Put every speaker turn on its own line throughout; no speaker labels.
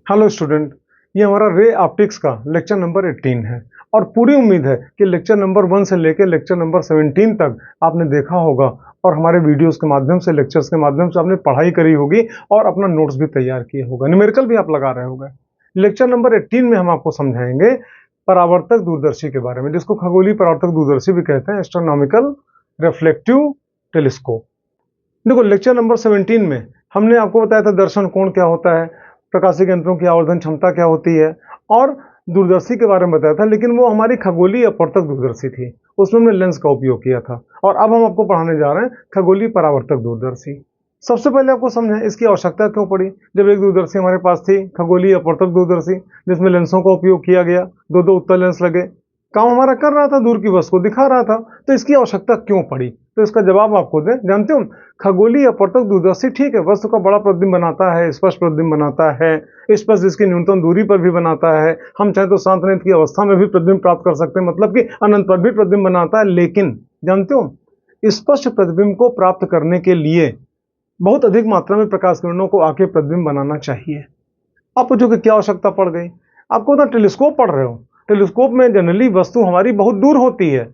Hello student, ये हमारा ray optics का लेक्चर नंबर 18 है और पूरी उम्मीद है कि लेक्चर नंबर 1 से लेकर लेक्चर नंबर 17 तक आपने देखा होगा और हमारे वीडियोस के माध्यम से, लेक्चर्स के माध्यम से आपने पढ़ाई करी होगी और अपना नोट्स भी तैयार किए होगा, न्यूमेरिकल भी आप लगा रहे होंगे। लेक्चर नंबर 18 में हम आपको समझाएंगे परावर्तक दूरदर्शी के बारे में, जिसको खगोलीय परावर्तक दूरदर्शी भी कहते हैं, एस्ट्रोनॉमिकल रिफ्लेक्टिव टेलीस्कोप। देखो, लेक्चर नंबर 17 में हमने आपको बताया था दर्शन कोण क्या होता है, प्रकाशिक यंत्रों की आवर्धन क्षमता क्या होती है और दूरदर्शी के बारे में बताया था, लेकिन वो हमारी खगोलीय अपवर्तक दूरदर्शी थी, उसमें हमने लेंस का उपयोग किया था। और अब हम आपको पढ़ाने जा रहे हैं खगोलीय परावर्तक दूरदर्शी। सबसे पहले आपको समझें इसकी आवश्यकता क्यों पड़ी। जब एक दूरदर्शी हमारे पास थी, खगोलीय अपवर्तक दूरदर्शी, जिसमें लेंसों का उपयोग किया गया, दो उत्तल लेंस लगे, काम हमारा कर रहा था, दूर की वस्तु को दिखा रहा था, तो इसकी आवश्यकता क्यों पड़ी? तो इसका जवाब आपको दें। जानते हो, खगोलीय अपवर्तक दूरदर्शी ठीक है, वस्तु का बड़ा प्रतिबिंब बनाता है, स्पष्ट प्रतिबिंब बनाता है, स्पष्ट इसकी न्यूनतम दूरी पर भी बनाता है, हम चाहे तो शांत नेत्र की अवस्था में भी प्रतिबिंब प्राप्त कर सकते हैं, मतलब कि अनंत पर भी प्रतिबिंब बनाता है। लेकिन जानते हो, स्पष्ट प्रतिबिंब को प्राप्त करने के लिए बहुत अधिक मात्रा में प्रकाश किरणों को आके प्रतिबिंब बनाना चाहिए। आप पूछोगे क्या आवश्यकता पड़ गई? आपको ना टेलीस्कोप पढ़ रहे हो, टेलीस्कोप में जनरली वस्तु हमारी बहुत दूर होती है।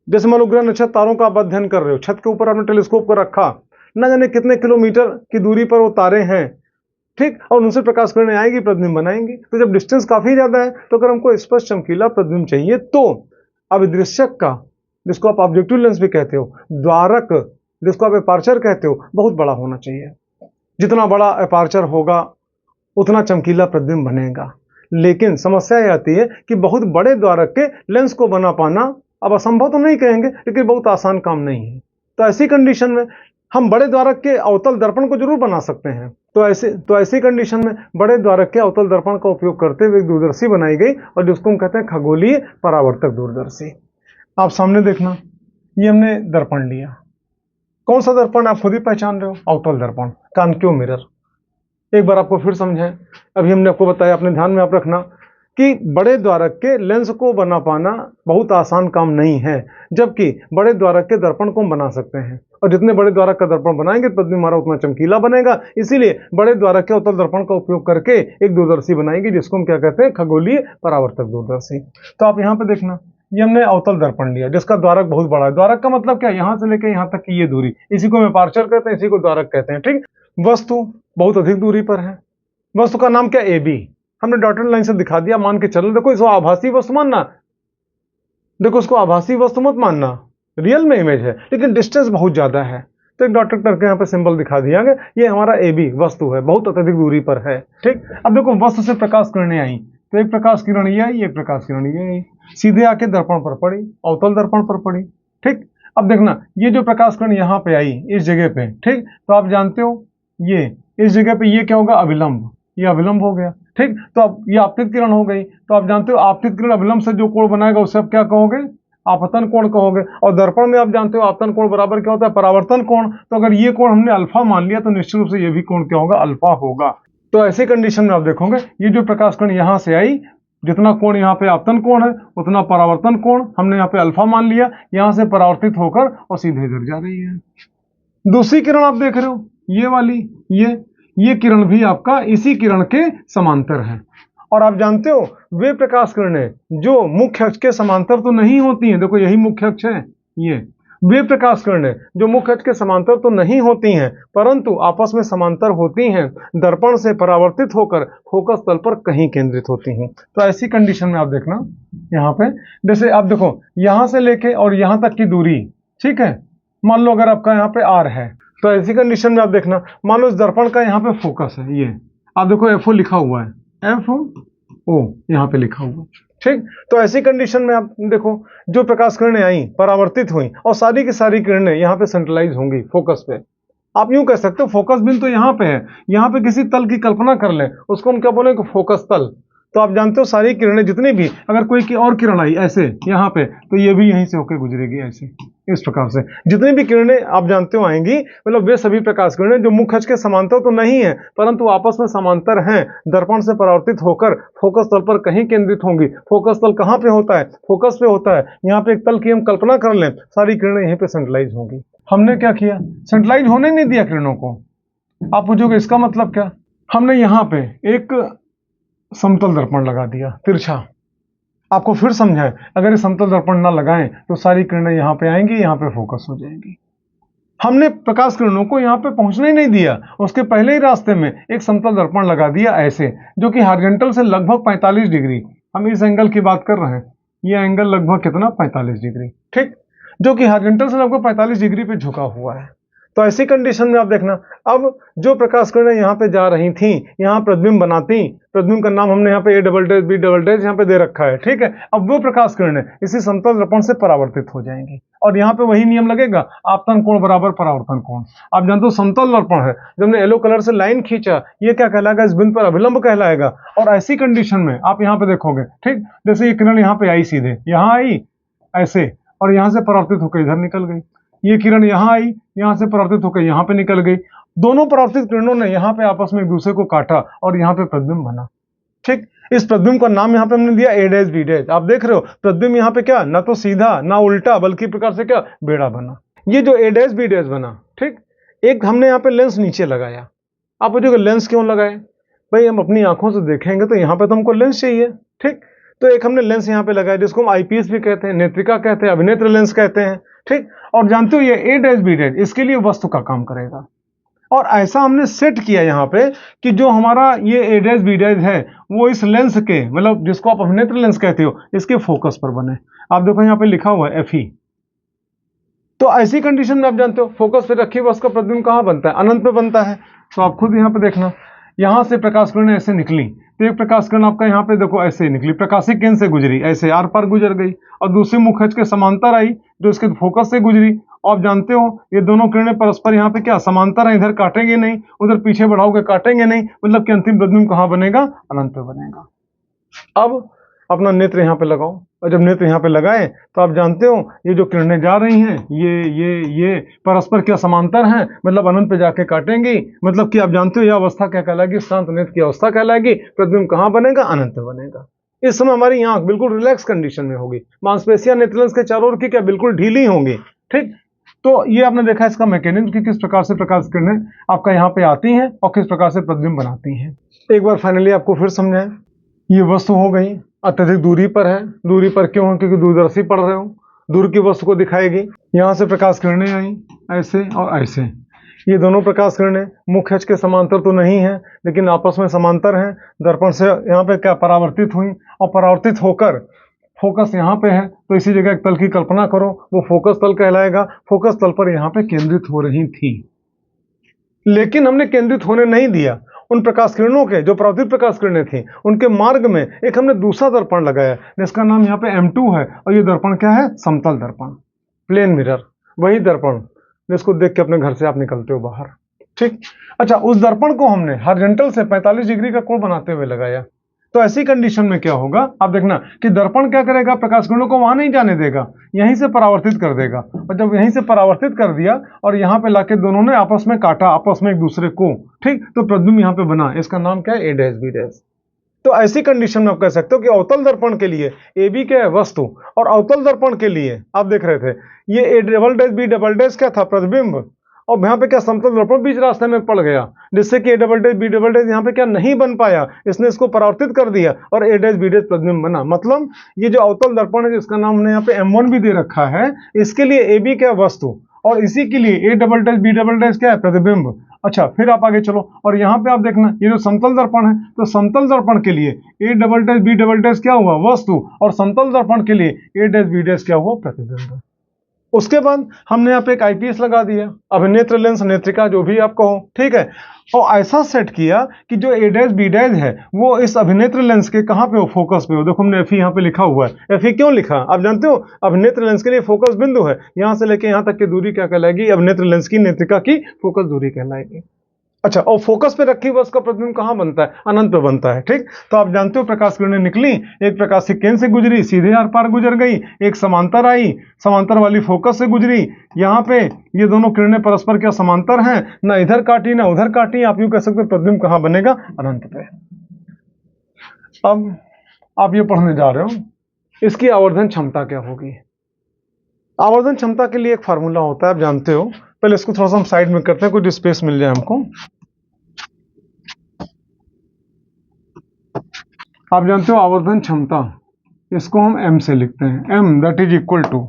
जैसे मान लो ग्रह नक्षत्र तारों का आप अध्ययन कर रहे हो, छत के ऊपर आपने टेलीस्कोप को रखा, न जाने कितने किलोमीटर की दूरी पर वो तारे हैं, ठीक, और उनसे प्रकाश किरणें आएंगी, प्रतिबिंब बनाएंगी। तो जब डिस्टेंस काफी ज्यादा है, तो अगर हमको स्पष्ट चमकीला प्रतिबिंब चाहिए तो अभिदृश्यक का, जिसको आप ऑब्जेक्टिव लेंस भी कहते हो, द्वारक जिसको आप अपर्चर कहते हो, बहुत बड़ा होना चाहिए। जितना बड़ा अपर्चर होगा उतना चमकीला प्रतिबिंब बनेगा। लेकिन समस्या यह आती है कि बहुत बड़े द्वारक के लेंस को बना पाना, अब असंभव तो नहीं कहेंगे, लेकिन बहुत आसान काम नहीं है। तो ऐसी कंडीशन में हम बड़े द्वारक के अवतल दर्पण को जरूर बना सकते हैं। तो ऐसी कंडीशन में बड़े द्वारक के अवतल दर्पण का उपयोग करते हुए एक दूरदर्शी बनाई गई और जिसको हम कहते हैं खगोलीय परावर्तक दूरदर्शी। आप सामने देखना, ये हमने दर्पण लिया। कौन सा दर्पण? आप खुद ही पहचान रहे हो, अवतल दर्पण, कॉन्केव मिरर। एक बार आपको फिर समझें, अभी हमने आपको बताया, अपने ध्यान में आप रखना कि बड़े द्वारक के लेंस को बना पाना बहुत आसान काम नहीं है, जबकि बड़े द्वारक के दर्पण को हम बना सकते हैं। और जितने बड़े द्वारक का दर्पण बनाएंगे प्रतिबिंब हमारा उतना चमकीला बनेगा। इसीलिए बड़े द्वारक के अवतल दर्पण का उपयोग करके एक दूरदर्शी बनाएंगे, जिसको हम क्या कहते हैं? खगोलीय परावर्तक दूरदर्शी। तो आप यहाँ पे देखना, ये हमने अवतल दर्पण लिया जिसका द्वारक बहुत बड़ा है। द्वारक का मतलब क्या? यहाँ से लेकर यहाँ तक की ये दूरी, इसी को हम अपर्चर कहते हैं, इसी को द्वारक कहते हैं। ठीक, वस्तु बहुत अधिक दूरी पर है, वस्तु का नाम क्या? A B. हमने डॉटेड लाइन से दिखा दिया, मान के चलो। देखो, इसको आभासी वस्तु मानना, देखो इसको आभासी वस्तु मत मानना, रियल में इमेज है, लेकिन डिस्टेंस बहुत ज्यादा है, तो एक डॉटेड करके यहाँ पे सिंबल दिखा दिया गया, ये हमारा ए बी वस्तु है, बहुत अत्यधिक दूरी पर है। ठीक, अब देखो वस्तु से प्रकाश किरणें आई, तो एक प्रकाश किरण ये आई, एक प्रकाश किरण ये आई, सीधे आके दर्पण पर पड़ी, अवतल दर्पण पर पड़ी। ठीक, अब देखना, ये जो प्रकाश किरण यहाँ पे आई इस जगह पे, ठीक, तो आप जानते हो ये इस जगह पे ये क्या होगा? अविलंब, ये अविलंब हो गया। ठीक, तो अब ये आपतित किरण हो गई, तो आप जानते हो आपतित किरण अविलंब से जो कोण बनाएगा उसे आप क्या कहोगे? आपतन कोण कहोगे। और दर्पण में आप जानते हो आपतन कोण बराबर क्या होता है? परावर्तन कोण। तो अगर ये कोण हमने अल्फा मान लिया तो निश्चित रूप से ये भी कोण क्या होगा? अल्फा होगा। तो ऐसी कंडीशन में आप देखोगे ये जो प्रकाश किरण यहाँ से आई, जितना कोण यहाँ पे आपतन कोण है उतना परावर्तन कोण हमने यहाँ पे अल्फा मान लिया, यहाँ से परावर्तित होकर और सीधे इधर जा रही है। दूसरी किरण आप देख रहे हो, ये वाली, ये किरण भी आपका इसी किरण के समांतर है। और आप जानते हो वे प्रकाश किरणें जो मुख्य अक्ष के समांतर तो नहीं होती हैं, देखो यही मुख्य अक्ष है, ये वे प्रकाश किरणें जो मुख्य अक्ष के समांतर तो नहीं होती हैं, परंतु आपस में समांतर होती हैं, दर्पण से परावर्तित होकर फोकस तल पर कहीं केंद्रित होती हैं। तो ऐसी कंडीशन में आप देखना यहाँ पे, जैसे आप देखो यहाँ से लेके और यहाँ तक की दूरी, ठीक है, मान लो अगर आपका यहाँ पे आर है, तो ऐसी कंडीशन में आप देखना, मान लो इस दर्पण का यहाँ पे फोकस है, ये आप देखो एफओ लिखा हुआ है, एफ ओ यहाँ पे लिखा हुआ। ठीक, तो ऐसी कंडीशन में आप देखो जो प्रकाश किरणें आई परावर्तित हुई और सारी की सारी किरणें यहाँ पे सेंट्रलाइज होंगी फोकस पे। आप यूं कह सकते हो फोकस बिंदु तो यहाँ पे है, यहाँ पे किसी तल की कल्पना कर लें, उसको हम क्या बोलेंगे? फोकस तल। तो आप जानते हो सारी किरणें जितनी भी, अगर कोई की और किरण आई ऐसे यहाँ पे, तो ये भी यहीं से होकर गुजरेगी ऐसे, इस प्रकार से जितनी भी किरणें आप जानते हो आएंगी, मतलब वे सभी प्रकाश किरणें जो मुख्य अक्ष के समांतर तो नहीं है परंतु आपस में समांतर हैं, दर्पण से परावर्तित होकर फोकस तल पर कहीं केंद्रित होंगी। फोकस तल कहाँ पे होता है? फोकस पे होता है। यहाँ पे एक तल की हम कल्पना कर लें, सारी किरणें यहीं पे सेंट्रलाइज होंगी। हमने क्या किया? सेंट्रलाइज होने नहीं दिया किरणों को। आप पूछोगे इसका मतलब क्या? हमने यहाँ पे एक समतल दर्पण लगा दिया तिरछा। आपको फिर समझाएं, अगर ये समतल दर्पण ना लगाएं तो सारी किरणें यहाँ पे आएंगी, यहाँ पे फोकस हो जाएंगी। हमने प्रकाश किरणों को यहाँ पे पहुंचने ही नहीं दिया, उसके पहले ही रास्ते में एक समतल दर्पण लगा दिया ऐसे, जो कि हॉरिजॉन्टल से लगभग 45 डिग्री, हम इस एंगल की बात कर रहे हैं, ये एंगल लगभग कितना 45 डिग्री, ठीक, जो कि हॉरिजॉन्टल से लगभग 45 डिग्री पे झुका हुआ है। तो ऐसी कंडीशन में आप देखना, अब जो प्रकाश किरणें यहाँ पे जा रही थी, यहाँ प्रतिबिंब बनाती, प्रतिबिंब का नाम हमने यहाँ पे A double dash B double dash यहाँ पे दे रखा है, ठीक है। अब वो प्रकाश किरणें इसी समतल दर्पण से परावर्तित हो जाएंगी और यहाँ पे वही नियम लगेगा, आपतन कोण बराबर परावर्तन कोण। आप जानते हो समतल दर्पण है, जब हमने येलो कलर से लाइन खींचा, ये क्या कहलाएगा, इस बिंदु पर अभिलंब कहलाएगा। और ऐसी कंडीशन में आप यहाँ पे देखोगे, ठीक, जैसे ये किरण यहाँ पे आई, सीधे यहाँ आई ऐसे, और यहाँ से परावर्तित होकर इधर निकल गई, ये किरण यहाँ आई, यहाँ से परावर्तित होकर यहाँ पे निकल गई, दोनों परावर्तित किरणों ने यहाँ पे आपस में एक दूसरे को काटा और यहाँ पे प्रतिबिंब बना, ठीक। इस प्रतिबिंब का नाम यहाँ पे हमने दिया A डैश B डैश। आप देख रहे हो प्रतिबिंब यहाँ पे क्या, ना तो सीधा ना उल्टा, बल्कि प्रकार से क्या, बेड़ा बना। ये जो A डैश B डैश बना, ठीक, एक हमने यहाँ पे लेंस नीचे लगाया। आप पूछोगे लेंस क्यों लगाए, भाई हम अपनी आंखों से देखेंगे तो यहाँ पे तो हमको लेंस चाहिए, ठीक, तो एक हमने लेंस यहाँ पे लगाया, जिसको हम आईपीएस भी कहते हैं, नेत्रिका कहते हैं, अभिनेत्र लेंस कहते हैं, ठीक। और जानते हो ये A डैश B डैश इसके लिए वस्तु का काम करेगा। और ऐसा हमने सेट किया यहाँ पे कि जो हमारा ये A डैश B डैश है वो इस लेंस के, मतलब जिसको आप अभिनेत्र लेंस कहते हो, इसके फोकस पर बने। आप देखो यहाँ पे लिखा हुआ है FE। तो ऐसी कंडीशन में आप जानते हो फोकस पे रखी वस्तु का प्रतिबिंब कहाँ बनता है, अनंत पे बनता है। तो आप खुद यहाँ पे देखना, यहाँ से प्रकाश किरण ऐसे निकली, तो एक प्रकाश किरण आपका यहाँ पे देखो ऐसे ही निकली, प्रकाशिक केंद्र से गुजरी, ऐसे आर पार गुजर गई, और दूसरी मुख खच के समांतर आई जो इसके फोकस से गुजरी। आप जानते हो ये दोनों किरणें परस्पर यहाँ पे क्या समांतर है, इधर काटेंगे नहीं, उधर पीछे बढ़ाओगे काटेंगे नहीं, मतलब कि अंतिम प्रतिबिंब कहाँ बनेगा, अनंत पे बनेगा। अब अपना नेत्र यहाँ पे लगाओ, और जब नेत्र यहाँ पे लगाए तो आप जानते हो ये जो किरणें जा रही हैं ये परस्पर क्या समांतर हैं, मतलब अनंत पे जाके काटेंगी, मतलब कि आप जानते हो यह अवस्था क्या कहलाएगी, शांत नेत्र की अवस्था कहलाएगी। प्रतिबिंब कहाँ बनेगा, अनंत पे बनेगा। इस समय हमारी आंख बिल्कुल रिलैक्स कंडीशन में होगी, मांसपेशियां नेत्रलेंस के चारों ओर की क्या बिल्कुल ढीली होंगी, ठीक। तो ये आपने देखा इसका मैकेनिज्म कि किस प्रकार से प्रकाश किरणें आपका यहाँ पे आती हैं और किस प्रकार से प्रतिबिंब बनाती हैं। एक बार फाइनली आपको फिर समझाएं, ये वस्तु हो गई अत्यधिक दूरी पर है, दूरी पर क्यों है, क्योंकि दूरदर्शी पढ़ रहे हो, दूर की वस्तु को दिखाएगी। यहाँ से प्रकाश किरणें आई ऐसे और ऐसे, ये दोनों प्रकाश किरणें मुख्य अक्ष के समांतर तो नहीं है, लेकिन आपस में समांतर हैं। दर्पण से यहाँ पे क्या परावर्तित हुई, और परावर्तित होकर फोकस यहाँ पे है, तो इसी जगह एक तल की कल्पना करो, वो फोकस तल कहलाएगा। फोकस तल पर यहाँ पे केंद्रित हो रही थी, लेकिन हमने केंद्रित होने नहीं दिया। उन प्रकाश किरणों के जो परावर्तित प्रकाश किरणें थी, उनके मार्ग में एक हमने दूसरा दर्पण लगाया, जिसका नाम यहाँ पे M2 है, और ये दर्पण क्या है, समतल दर्पण, प्लेन मिरर, वही दर्पण जिसको देख के अपने घर से आप निकलते हो बाहर, ठीक। अच्छा, उस दर्पण को हमने हॉरिजॉन्टल से 45 डिग्री का कोण बनाते हुए लगाया। तो ऐसी कंडीशन में क्या होगा, आप देखना कि दर्पण क्या करेगा, प्रकाश किरणों को वहां नहीं जाने देगा, यहीं से परावर्तित कर देगा। और जब यहीं से परावर्तित कर दिया और यहाँ पे लाके दोनों ने आपस में काटा, आपस में एक दूसरे को, ठीक, तो प्रतिबिंब यहाँ पे बना, इसका नाम क्या है, A डैश B डैश। तो ऐसी कंडीशन में आप कह सकते हो कि अवतल दर्पण के लिए ए बी क्या है, वस्तु, और अवतल दर्पण के लिए आप देख रहे थे ये A double dash B double dash क्या था, प्रतिबिंब, और यहाँ पे क्या समतल दर्पण बीच रास्ते में पड़ गया, जिससे कि A double dash B double dash यहाँ पे क्या नहीं बन पाया, इसने इसको परावर्तित कर दिया और A डैश B डैश प्रतिबिंब बना। मतलब ये जो अवतल दर्पण है, जिसका नाम हमने यहाँ पे M1 भी दे रखा है, इसके लिए ए बी क्या वस्तु, और इसी के लिए A double dash B double dash क्या है, प्रतिबिंब। अच्छा, फिर आप आगे चलो, और यहाँ पे आप देखना ये जो समतल दर्पण है, तो समतल दर्पण के लिए A double dash B double dash क्या हुआ, वस्तु, और समतल दर्पण के लिए A डैश B डैश क्या हुआ, प्रतिबिंब। उसके बाद हमने यहाँ पे एक आईपीएस लगा दिया, अभिनेत्र लेंस, नेत्रिका, जो भी आप कहो, ठीक है। और ऐसा सेट किया कि जो A डैश B डैश है वो इस अभिनेत्र लेंस के कहाँ पे हो, फोकस पे हो। देखो हमने FE यहाँ पे लिखा हुआ है। FE क्यों लिखा, आप जानते हो, अभिनेत्र लेंस के लिए फोकस बिंदु है, यहाँ से लेके यहाँ तक की दूरी क्या कहलाएगी, अभिनेत्र लेंस की, नेत्रिका की फोकस दूरी कहलाएगी। अच्छा, और फोकस पे रखी वस्तु का प्रतिबिंब कहाँ बनता है, अनंत पे बनता है, ठीक। तो आप जानते हो प्रकाश किरणें निकली, एक प्रकाशिक केंद्र से गुजरी, सीधे आर पार गुजर गई, एक समांतर आई, समांतर वाली फोकस से गुजरी। यहाँ पे ये दोनों किरणें परस्पर क्या समांतर हैं, ना इधर काटी ना उधर काटी, आप यूं कह सकते हो प्रतिबिंब कहाँ बनेगा, अनंत पे। अब आप ये पढ़ने जा रहे हो, इसकी आवर्धन क्षमता क्या होगी। आवर्धन क्षमता के लिए एक फार्मूला होता है, आप जानते हो। पहले इसको थोड़ा सा हम साइड में करते हैं, कुछ स्पेस मिल जाए हमको। आप जानते हो आवर्धन क्षमता, इसको हम m से लिखते हैं, m that is equal to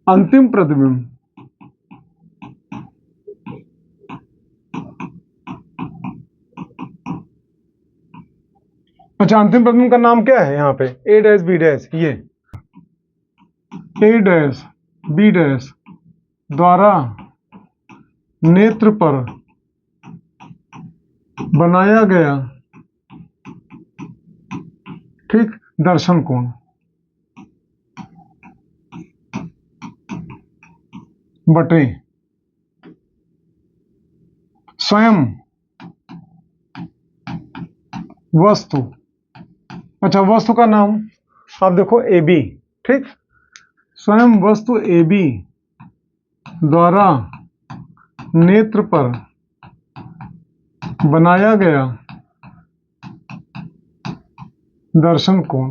अंतिम प्रतिबिंब अच्छा, अंतिम प्रतिबिंब का नाम क्या है यहाँ पे, a डैश b डैश, ये a डैश b डैश द्वारा नेत्र पर बनाया गया ठीक दर्शन कोण बटे स्वयं वस्तु, अच्छा वस्तु का नाम आप देखो ए बी, ठीक, स्वयं वस्तु ए बी द्वारा नेत्र पर बनाया गया दर्शन कोण।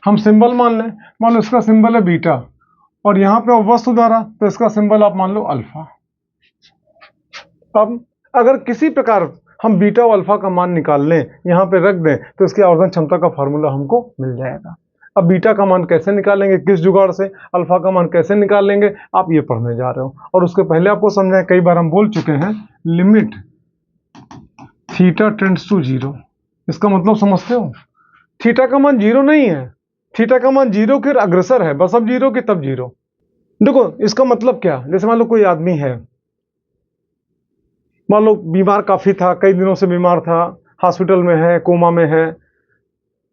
हम सिंबल मान लें, मान लो इसका सिंबल है बीटा और यहां पे वस्तु द्वारा, तो इसका सिंबल आप मान लो अल्फा। अब अगर किसी प्रकार हम बीटा और अल्फा का मान निकाल लें, यहां पे रख दें, तो इसकी आवर्धन क्षमता का फार्मूला हमको मिल जाएगा। अब बीटा का मान कैसे निकालेंगे, किस जुगाड़ से, अल्फा का मान कैसे निकालेंगे, आप ये पढ़ने जा रहे हो। और उसके पहले आपको समझाएं, कई बार हम बोल चुके हैं, limit theta tends to zero, इसका मतलब समझते हो, थीटा का मान जीरो नहीं है, थीटा का मान जीरो के अग्रसर है, बस अब जीरो की तब जीरो। देखो इसका मतलब क्या, जैसे मान लो कोई आदमी है, मान लो बीमार काफी था, कई दिनों से बीमार था, हॉस्पिटल में है, कोमा में है,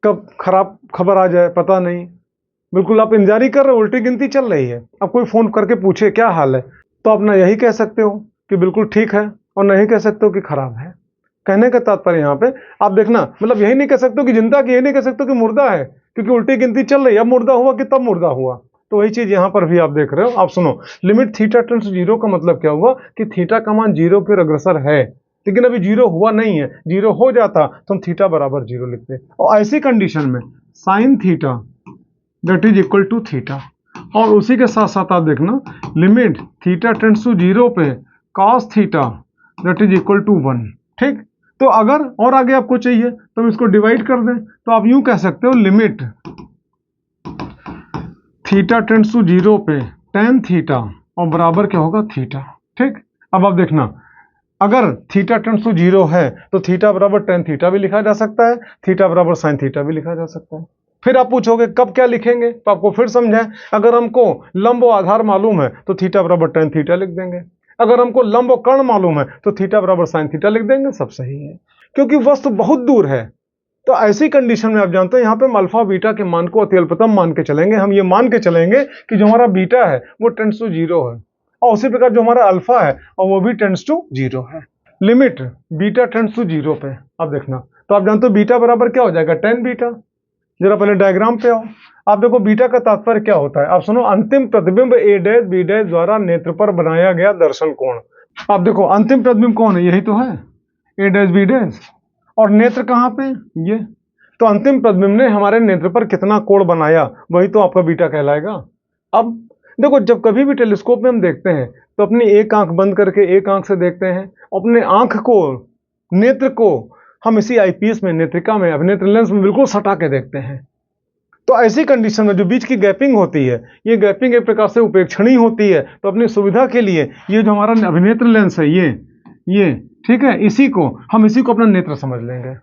कब खराब खबर आ जाए पता नहीं, बिल्कुल आप इंतजारी कर रहे हो, उल्टी गिनती चल रही है, अब कोई फोन करके पूछे क्या हाल है, तो आप ना यही कह सकते हो कि बिल्कुल ठीक है और नहीं कह सकते हो कि खराब है। कहने का तात्पर्य यहाँ पे आप देखना, मतलब यही नहीं कह सकते हो कि जिंदा, कि यही नहीं कह सकते हो कि मुर्दा है, क्योंकि उल्टी गिनती चल रही है, अब मुर्दा हुआ कि तब मुर्दा हुआ। तो वही चीज यहाँ पर भी आप देख रहे हो। आप सुनो, limit theta tends to zero का मतलब क्या हुआ कि थीटा का मान जीरो के अग्रसर है, लेकिन अभी जीरो हुआ नहीं है, जीरो हो जाता तो हम थीटा बराबर जीरो लिखते, और ऐसी कंडीशन में sine theta that is equal to theta, और उसी के साथ साथ आप देखना limit theta tends to zero पे cos theta that is equal to 1, ठीक। तो अगर और आगे आपको चाहिए तो हम इसको डिवाइड कर दें, तो आप यूं कह सकते हो limit theta tends to zero पे टेन थीटा और बराबर क्या होगा थीटा, ठीक। अब आप देखना, अगर थीटा टेंड्स टू जीरो है तो थीटा बराबर टेन थीटा भी लिखा जा सकता है, थीटा बराबर साइन थीटा भी लिखा जा सकता है। फिर आप पूछोगे कब क्या लिखेंगे, तो आपको फिर समझाएं, अगर हमको लंब और आधार मालूम है तो थीटा बराबर टेन थीटा लिख देंगे, अगर हमको लंब और कर्ण मालूम है तो थीटा बराबर साइन थीटा लिख देंगे, सब सही है, क्योंकि वस्तु बहुत दूर है। तो ऐसी कंडीशन में आप जानते हैं यहाँ पे हम अल्फा बीटा के मान को अति अल्पतम मान के चलेंगे, हम ये मान के चलेंगे कि जो हमारा बीटा है वो टेंड्स टू जीरो है, और उसी प्रकार जो हमारा अल्फा है और वो भी टेंड्स टू जीरो है। Limit beta tends to zero पे आप देखना, तो आप जानते हो बीटा बराबर क्या हो जाएगा, टेन बीटा। जरा पहले डायग्राम पे आओ, आप देखो बीटा का तात्पर्य क्या होता है, आप सुनो, अंतिम प्रतिबिंब ए डैश बी डैश द्वारा नेत्र पर बनाया गया दर्शन कोण। आप देखो अंतिम प्रतिबिंब कौन है, यही तो है, ए डैश बी डैश, और नेत्र कहाँ पे, ये, तो अंतिम प्रतिबिंब ने हमारे नेत्र पर कितना कोण बनाया, वही तो आपका बीटा कहलाएगा। अब देखो, जब कभी भी टेलीस्कोप में हम देखते हैं तो अपनी एक आंख बंद करके एक आंख से देखते हैं, अपने आंख को, नेत्र को हम इसी आईपीएस में, नेत्रिका में, अभिनेत्र लेंस में बिल्कुल सटा के देखते हैं। तो ऐसी कंडीशन में जो बीच की गैपिंग होती है, ये गैपिंग एक प्रकार से उपेक्षणीय होती है, तो अपनी सुविधा के लिए ये जो हमारा अभिनेत्र लेंस है, ये ठीक है, इसी को अपना नेत्र समझ लेंगे।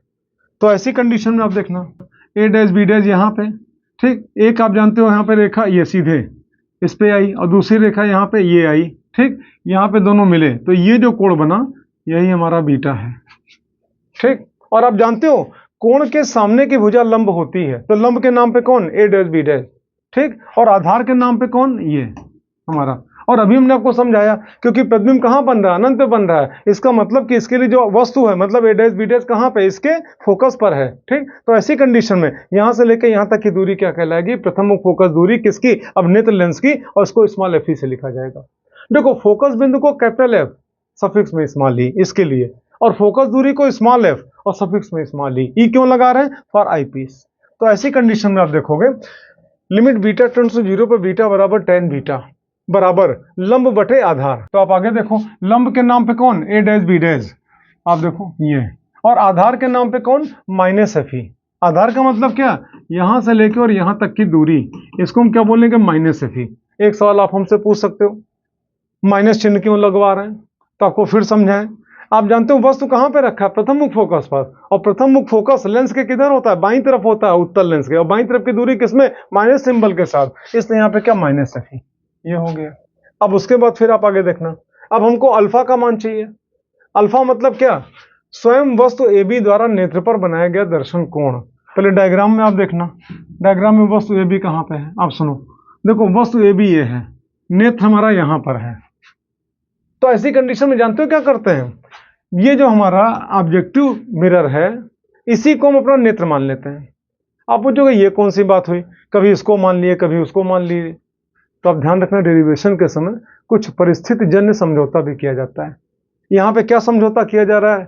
तो ऐसी कंडीशन में आप देखना, ए डैश बी डैश यहाँ पे, ठीक, एक आप जानते हो यहाँ पे रेखा ये सीधे इस पे आई और दूसरी रेखा यहाँ पे ये आई, ठीक, यहाँ पे दोनों मिले तो ये जो कोण बना यही हमारा बीटा है, ठीक। और आप जानते हो कोण के सामने की भुजा लंब होती है, तो लंब के नाम पे कौन, ए डैश बी डैश, ठीक, और आधार के नाम पे कौन, ये हमारा। और अभी हमने आपको समझाया, क्योंकि प्रतिबिंब कहाँ बन रहा है, अनंत पे बन रहा है, इसका मतलब कि इसके लिए जो वस्तु है, मतलब ए डैश बी डैश कहाँ पे, इसके फोकस पर है, ठीक। तो ऐसी कंडीशन में यहां से लेकर यहां तक की दूरी क्या कहलाएगी, प्रथम फोकस दूरी किसकी, अभिनेत्र लेंस की, और इसको स्मॉल एफ से लिखा जाएगा। देखो फोकस बिंदु को कैपिटल एफ सफिक्स में स्मॉल ई इसके लिए, और फोकस दूरी को स्मॉल एफ और सफिक्स में स्मॉल ई क्यों लगा रहे हैं, फॉर आईपीस। तो ऐसी कंडीशन में आप देखोगे limit beta tends to zero पे बीटा बराबर टेन बीटा, बराबर लंब बटे आधार। तो आप आगे देखो, लंब के नाम पे कौन, ए डैश बी डैश, आप देखो ये, और आधार के नाम पे कौन, माइनस एफ ई। आधार का मतलब क्या, यहां से लेके और यहां तक की दूरी, इसको हम क्या बोलेंगे, माइनस एफ ई। एक सवाल आप हमसे पूछ सकते हो, माइनस चिन्ह क्यों लगवा रहे हैं, तो आपको फिर समझाएं। आप जानते हो वस्तु कहां पे रखा है, प्रथम मुख फोकस पर, और प्रथम मुख फोकस लेंस के किधर होता है, बाईं तरफ होता है, उत्तल लेंस के, और बाईं तरफ की दूरी किसमें, माइनस सिंबल के साथ, इसलिए यहाँ पे क्या, माइनस एफ ई, ये हो गया। अब उसके बाद फिर आप आगे देखना, अब हमको अल्फा का मान चाहिए। अल्फा मतलब क्या, स्वयं वस्तु ए बी द्वारा नेत्र पर बनाया गया दर्शन कोण। पहले डायग्राम में आप देखना, डायग्राम में वस्तु ए बी कहां पे है, आप सुनो, देखो वस्तु ए बी ये है, नेत्र हमारा यहां पर है। तो ऐसी कंडीशन में जानते हो क्या करते हैं, ये जो हमारा ऑब्जेक्टिव मिरर है, इसी को हम अपना नेत्र मान लेते हैं। आप पूछोगे ये कौन सी बात हुई, कभी इसको मान लिए कभी उसको मान लिए। तो आप ध्यान रखना, डेरिवेशन के समय कुछ परिस्थिति जन्य समझौता भी किया जाता है। यहाँ पे क्या समझौता किया जा रहा है,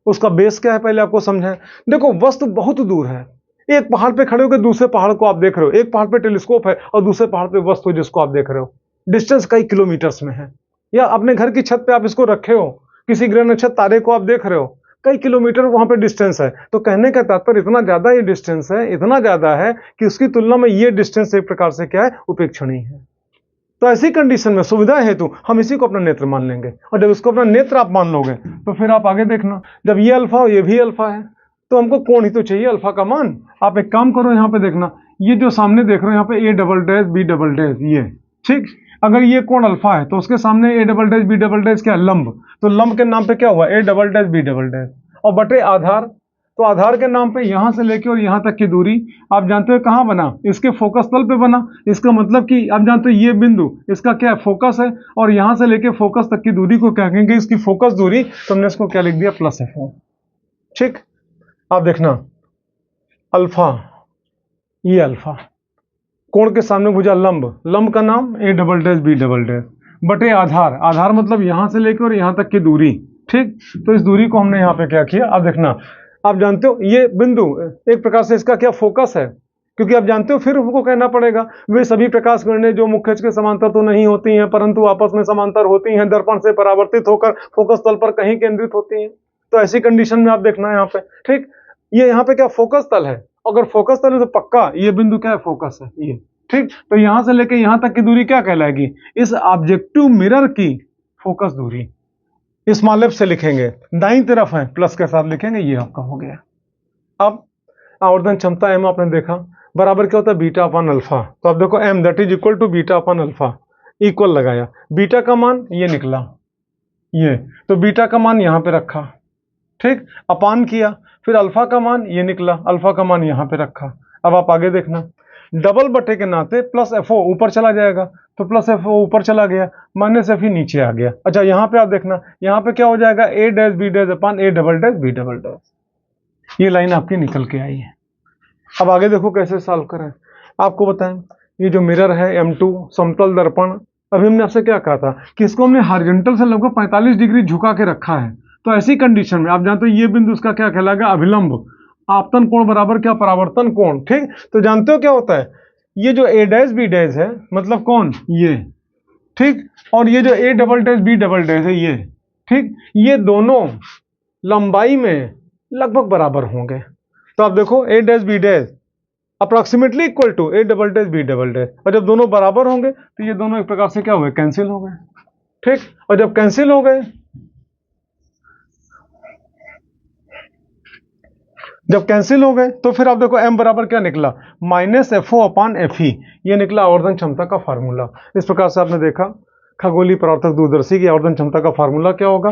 उसका बेस क्या है, पहले आपको समझाएं। देखो वस्तु बहुत दूर है, एक पहाड़ पे खड़े होकर दूसरे पहाड़ को आप देख रहे हो, एक पहाड़ पे टेलीस्कोप है और दूसरे पहाड़ पे वस्तु जिसको आप देख रहे हो, डिस्टेंस कई किलोमीटर्स में है। या अपने घर की छत पे आप इसको रखे हो, किसी ग्रह नक्षत्र तारे को आप देख रहे हो, कई किलोमीटर वहां पे डिस्टेंस है। तो कहने का तात्पर्य इतना ज्यादा ये डिस्टेंस है, इतना ज्यादा है कि उसकी तुलना में ये डिस्टेंस एक प्रकार से क्या है, उपेक्षणीय है। तो ऐसी कंडीशन में सुविधा हेतु हम इसी को अपना नेत्र मान लेंगे, और जब इसको अपना नेत्र आप मान लोगे तो फिर आप आगे देखना, जब ये अल्फा हो ये भी अल्फा है, तो हमको कोण ही तो चाहिए अल्फा का मान। आप एक काम करो, यहाँ पे देखना, ये जो सामने देख रहे हो यहाँ पे A double dash B double dash, ये ठीक, अगर ये कोण अल्फा है तो उसके सामने A double dash B double dash क्या, लंब, तो लंब के नाम पे क्या हुआ, A double dash B double dash, और बटे आधार, तो आधार के नाम पे यहां से लेके और यहां तक की दूरी आप जानते हो कहां बना, इसके फोकस तल पे बना। इसका मतलब कि आप जानते हो ये बिंदु इसका क्या है, फोकस है, और यहां से लेके फोकस तक की दूरी को क्या कहेंगे, इसकी फोकस दूरी, तो हमने इसको क्या लिख दिया, प्लस एफ। ठीक, आप देखना अल्फा, ये अल्फा, कोण के सामने भुजा लंब, लंब का नाम A double dash B double dash, बटे आधार, आधार मतलब यहां से लेकर और यहां तक की दूरी। ठीक, तो इस दूरी को हमने यहाँ पे क्या किया, आप देखना, आप जानते हो ये बिंदु एक प्रकार से इसका क्या, फोकस है, क्योंकि आप जानते हो फिर हमको कहना पड़ेगा, वे सभी प्रकाश किरणें जो मुख्य अक्ष के समांतर तो नहीं होती हैं, परंतु आपस में समांतर होती हैं, दर्पण से परावर्तित होकर फोकस तल पर कहीं केंद्रित होती हैं। तो ऐसी कंडीशन में आप देखना यहाँ पे, ठीक, ये यहाँ पे क्या, फोकस तल है, अगर फोकस तल है तो पक्का ये बिंदु क्या है, फोकस है ये। ठीक, तो यहां से लेके यहां तक की दूरी क्या कहलाएगी, इस ऑब्जेक्टिव मिरर की फोकस दूरी। स्मॉल एफ से लिखेंगे, दाईं तरफ है प्लस के साथ लिखेंगे, ये आपका हो गया। अब आवर्धन क्षमता एम आपने देखा बराबर क्या होता है, बीटा अपन अल्फा। तो आप देखो M that is equal to beta upon alpha, equal लगाया, बीटा का मान ये निकला ये, तो बीटा का मान यहां पे रखा, ठीक, अपान किया, फिर अल्फा का मान ये निकला, अल्फा का मान यहां पे रखा। अब आप आगे देखना, डबल बटे के नाते प्लस एफ ओ ऊपर चला जाएगा, तो प्लस एफ ओ ऊपर चला गया, माइनस एफ ही नीचे आ गया। अच्छा यहाँ पे आप देखना, यहाँ पे क्या हो जाएगा, A dash B dash upon A double dash B double dash, ये लाइन आपकी निकल के आई है। अब आगे देखो कैसे सॉल्व करें। आपको बताएं, ये जो मिरर है M2 समतल दर्पण, अभी हमने आपसे क्या कहा था कि इसको हमने हॉरिजॉन्टल से लगभग 45 डिग्री झुका के रखा है। तो ऐसी कंडीशन में आप जानते हो ये बिंदु उसका क्या कहलाएगा, अभिलंब, आपतन कोण बराबर क्या, परावर्तन कोण। ठीक, तो जानते हो क्या होता है, ये जो ए डैश बी डैश है मतलब कौन, ये, ठीक, और ये जो A double dash B double dash है ये, ठीक, ये दोनों लंबाई में लगभग बराबर होंगे। तो आप देखो A dash B dash approximately equal to A double dash B double dash, और जब दोनों बराबर होंगे तो ये दोनों एक प्रकार से क्या हुए, कैंसिल हो गए। ठीक, और जब कैंसिल हो गए, जब कैंसिल हो गए तो फिर आप देखो m बराबर क्या निकला, minus F O upon F E, ये निकला आवर्धन क्षमता का फार्मूला। इस प्रकार से आपने देखा खगोलीय परावर्तक दूरदर्शी की आवर्धन क्षमता का फार्मूला क्या होगा,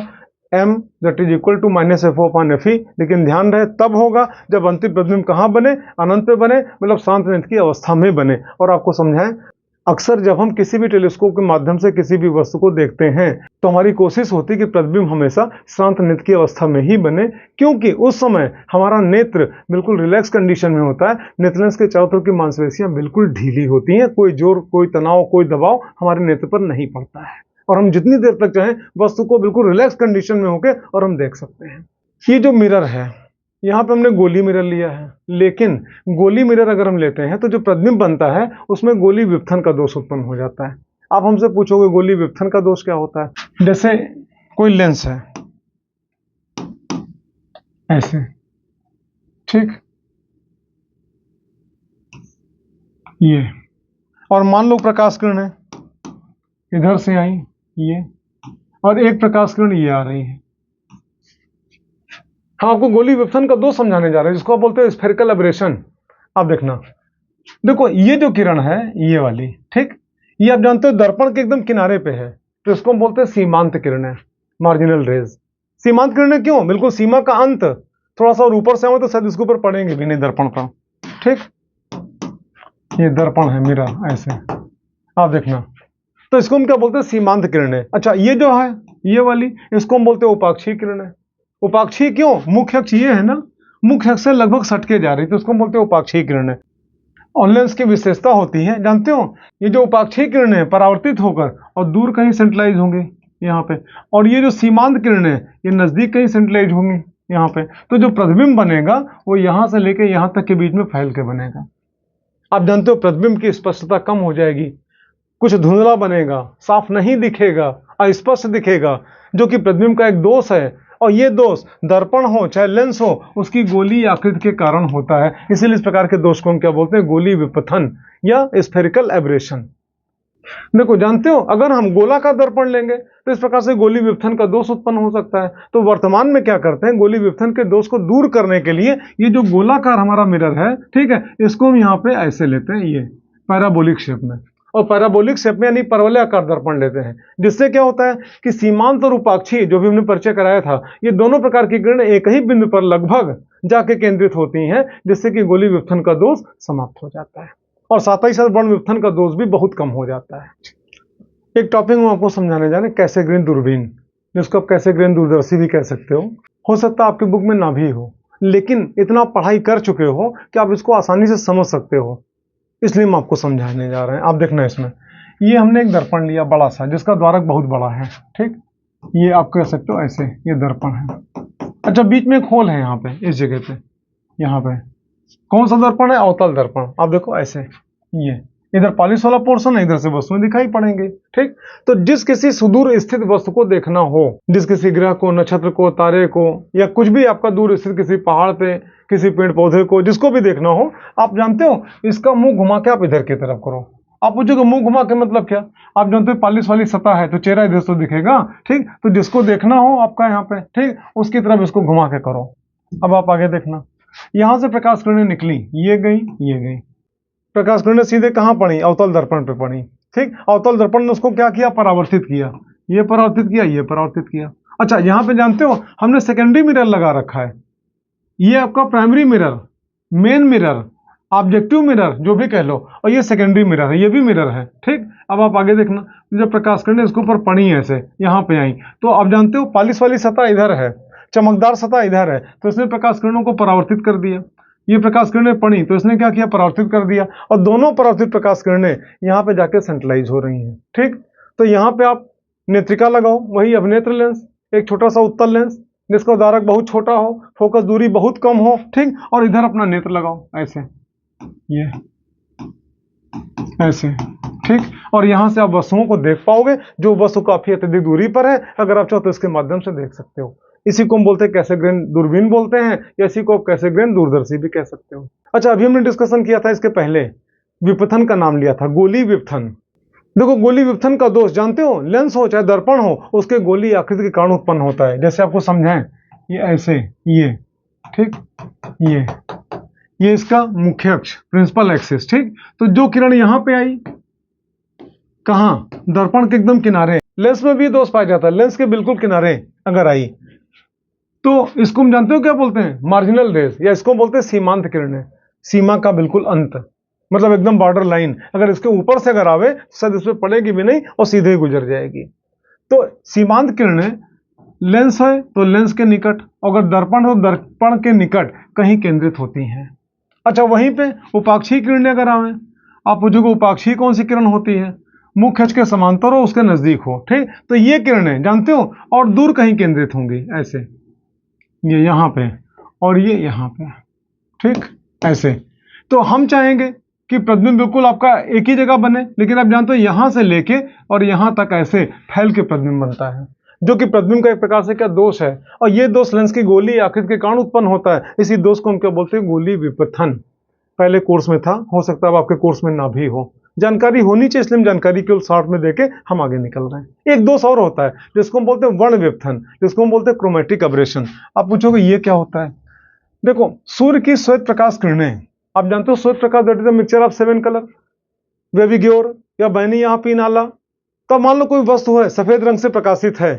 m that is equal to minus F O upon F E. लेकिन ध्यान रहे तब होगा जब अंतिम प्रतिबिंब कहाँ बने, अनंत पे बने, मतलब शांत नेत्र की अवस्था में बने। और आपको समझाएं, अक्सर जब हम किसी भी टेलीस्कोप के माध्यम से किसी भी वस्तु को देखते हैं तो हमारी कोशिश होती है कि प्रतिबिंब हमेशा शांत नेत्र की अवस्था में ही बने, क्योंकि उस समय हमारा नेत्र बिल्कुल रिलैक्स कंडीशन में होता है, नेत्रलेंस के चारों तरफ की मांसपेशियां बिल्कुल ढीली होती हैं, कोई जोर, कोई तनाव, कोई दबाव हमारे नेत्र पर नहीं पड़ता है, और हम जितनी देर तक चाहें वस्तु को बिल्कुल रिलैक्स कंडीशन में होकर और हम देख सकते हैं। ये जो मिरर है, यहाँ पे हमने गोली मिरर लिया है, लेकिन गोली मिरर अगर हम लेते हैं तो जो प्रतिबिंब बनता है उसमें गोली विपथन का दोष उत्पन्न हो जाता है। आप हमसे पूछोगे गोली विपथन का दोष क्या होता है। जैसे कोई लेंस है ऐसे, ठीक, ये, और मान लो प्रकाश किरण है इधर से आई ये, और एक प्रकाश किरण ये आ रही है। हम आपको गोली विपथन का दोष समझाने जा रहे हैं, जिसको आप बोलते हैं स्फेरिकल एब्रेशन। आप देखना, देखो ये जो किरण है ये वाली, ठीक, ये आप जानते हो दर्पण के एकदम किनारे पे है, तो इसको हम बोलते हैं सीमांत किरणें, मार्जिनल रेज। सीमांत किरणें क्यों? बिल्कुल सीमा का अंत, थोड़ा सा और ऊपर से आओ तो शायद इसके ऊपर पड़ेंगे भी नहीं दर्पण पर, ठीक। ये दर्पण है मेरा ऐसे, आप देखना, तो इसको हम क्या बोलते हैं? सीमांत किरणें। अच्छा, ये जो है ये वाली, इसको हम बोलते हैं उपाक्षीय किरणें। उपाक्षीय क्यों? मुख्य अक्ष ये है ना, मुख्य अक्ष से लगभग सटके जा रही, तो इसको हम बोलते हैं उपाक्षीय किरणें। और लेंस की विशेषता होती है, जानते हो, ये जो उपाक्षीय किरणें परावर्तित होकर और दूर कहीं सेंट्रलाइज होंगे यहाँ पे, और ये जो सीमांत किरणें ये नजदीक कहीं सेंट्रलाइज होंगी यहाँ पे। तो जो प्रतिबिंब बनेगा वो यहाँ से लेके यहाँ तक के बीच में फैल के बनेगा। आप जानते हो प्रतिबिंब की स्पष्टता कम हो जाएगी, कुछ धुंधला बनेगा, साफ नहीं दिखेगा, अस्पष्ट दिखेगा, जो कि प्रतिबिंब का एक दोष है। और ये दोष दर्पण हो चाहे लेंस हो, उसकी गोली आकृति के कारण होता है। इसीलिए इस प्रकार के दोष को हम क्या बोलते हैं? गोली विपथन या स्फेरिकल एब्रेशन। देखो, जानते हो, अगर हम गोलाकार दर्पण लेंगे तो इस प्रकार से गोली विपथन का दोष उत्पन्न हो सकता है। तो वर्तमान में क्या करते हैं? गोली विपथन के दोष को दूर करने के लिए ये जो गोलाकार हमारा मिरर है, ठीक है, इसको हम यहाँ पे ऐसे लेते हैं, ये पैराबोलिक शेप में, और पैराबोलिक शेप में यानी परवलयाकार दर्पण लेते हैं। जिससे क्या होता है कि सीमांत और उपाक्षीय, जो भी हमने परिचय कराया था, ये दोनों प्रकार की किरणें एक ही बिंदु पर लगभग जाके केंद्रित होती हैं, जिससे कि गोली विपथन का दोष समाप्त हो जाता है, और साथ ही साथ वर्ण विपथन का दोष भी बहुत कम हो जाता है। एक टॉपिक हम आपको समझाने जा रहे हैं, कैसेग्रेन दूरबीन, जिसको आप कैसेग्रेन दूरदर्शी भी कह सकते हो सकता है आपकी बुक में ना भी हो, लेकिन इतना पढ़ाई कर चुके हो कि आप इसको आसानी से समझ सकते हो, इसलिए हम आपको समझाने जा रहे हैं। आप देखना, इसमें ये हमने एक दर्पण लिया बड़ा सा, जिसका द्वारक बहुत बड़ा है, ठीक, ये आप कह सकते हो ऐसे, ये दर्पण है। अच्छा, बीच में एक होल है यहाँ पे, इस जगह पे, यहाँ पे कौन सा दर्पण है? अवतल दर्पण। आप देखो ऐसे, ये इधर पॉलिश वाला पोर्शन है, इधर से वस्तुएं दिखाई पड़ेंगे, ठीक। तो जिस किसी सुदूर स्थित वस्तु को देखना हो, जिस किसी ग्रह को, नक्षत्र को, तारे को, या कुछ भी आपका दूर स्थित किसी पहाड़ पे, किसी पेड़ पौधे को, जिसको भी देखना हो, आप जानते हो इसका मुंह घुमा के आप इधर की तरफ करो। आप पूछोगे मुंह घुमा के मतलब क्या? आप जानते हो पॉलिश वाली सतह है तो चेहरा इधर से दिखेगा, ठीक। तो जिसको देखना हो आपका यहाँ पे, ठीक, उसकी तरफ इसको घुमा के करो। अब आप आगे देखना, यहां से प्रकाश किरणें निकली, ये गई, ये गई, प्रकाश किरणें सीधे कहां पड़ी? अवतल दर्पण पे पड़ी, ठीक। अवतल दर्पण ने उसको क्या किया? परावर्तित किया, ये परावर्तित किया, ये परावर्तित किया। अच्छा, यहां पे जानते हो हमने सेकेंडरी मिरर लगा रखा है, ये आपका primary mirror, main mirror, objective mirror, जो भी कह लो, और ये सेकेंडरी मिरर है, ये भी मिरर है, ठीक। अब आप आगे देखना, जब प्रकाश किरणें इसके ऊपर पड़ी ऐसे, यहाँ पे आई, तो आप जानते हो पॉलिश वाली सतह इधर है, चमकदार सतह इधर है, तो इसने प्रकाश किरणों को परावर्तित कर दिया। ये प्रकाश किरणें पड़ी तो इसने क्या किया? परावर्तित कर दिया, और दोनों परावर्तित प्रकाश किरणें यहाँ पे जाके सेंट्रलाइज हो रही हैं, ठीक। तो यहाँ पे आप नेत्रिका लगाओ, वही अभिनेत्र लेंस, एक छोटा सा उत्तल लेंस जिसका द्वारक बहुत छोटा हो, फोकस दूरी बहुत कम हो, ठीक, और इधर अपना नेत्र लगाओ ऐसे, ये ऐसे, ठीक। और यहाँ से आप वस्तुओं को देख पाओगे, जो वस्तु काफी अत्यधिक दूरी पर है, अगर आप चाहो तो इसके माध्यम से देख सकते हो। इसी को हम बोलते हैं कैसेग्रेन दूरबीन बोलते हैं, या इसी को आप कैसेग्रेन दूरदर्शी भी कह सकते हो। अच्छा, अभी हमने डिस्कशन किया था इसके पहले, विपथन का नाम लिया था गोली विपथन। देखो, गोली विपथन का दोष जानते हो, लेंस हो चाहे दर्पण हो, उसके गोली आकृति के कारण उत्पन्न होता है। जैसे आपको समझाएं, ये ऐसे, ये, ठीक, ये इसका मुख्य अक्ष, प्रिंसिपल एक्सिस, ठीक। तो जो किरण यहाँ पे आई, कहाँ? दर्पण के एकदम किनारे। लेंस में भी दोष पाया जाता है, लेंस के बिल्कुल किनारे अगर आई तो इसको हम जानते हो क्या बोलते हैं? मार्जिनल रेज, या इसको बोलते हैं सीमांत किरणें, सीमा का बिल्कुल अंत, मतलब एकदम बॉर्डर लाइन। अगर इसके ऊपर से अगर आवे तो शायद इस पर पड़ेगी भी नहीं और सीधे ही गुजर जाएगी। तो सीमांत किरणें लेंस है तो लेंस के निकट, अगर दर्पण हो दर्पण के निकट कहीं केंद्रित होती हैं। अच्छा, वहीं पे उपाक्षीय किरणें अगर आवे, आप पूछोगे उपाक्षीय कौन सी किरण होती है? मुख्य अक्ष के समांतर हो, उसके नजदीक हो, ठीक। तो ये किरणें जानते हो और दूर कहीं केंद्रित होंगी, ऐसे, ये यहाँ पे और ये यहाँ पे, ठीक, ऐसे। तो हम चाहेंगे कि प्रतिबिंब बिल्कुल आपका एक ही जगह बने, लेकिन आप जानते हो यहां से लेके और यहां तक ऐसे फैल के प्रतिबिंब बनता है, जो कि प्रतिबिंब का एक प्रकार से क्या दोष है। और ये दोष लेंस की गोली आकृति के कारण उत्पन्न होता है। इसी दोष को हम क्या बोलते हैं, गोली विपथन। पहले कोर्स में था, हो सकता है अब आपके कोर्स में ना भी हो। जानकारी होनी चाहिए, इसलिए हम जानकारी केवल शॉर्ट में देके हम आगे निकल रहे हैं। एक दोष और होता है जिसको हम बोलते हैं वर्ण विपथन, जिसको हम बोलते हैं क्रोमेटिक अबरेशन। आप पूछोगे ये क्या होता है। देखो, सूर्य की श्वेत प्रकाश किरणें, आप जानते हो श्वेत प्रकाश that is the mixture of 7 colour, वेविग्योर या बैनी या पीनाला। तो मान लो कोई वस्तु है सफेद रंग से प्रकाशित है,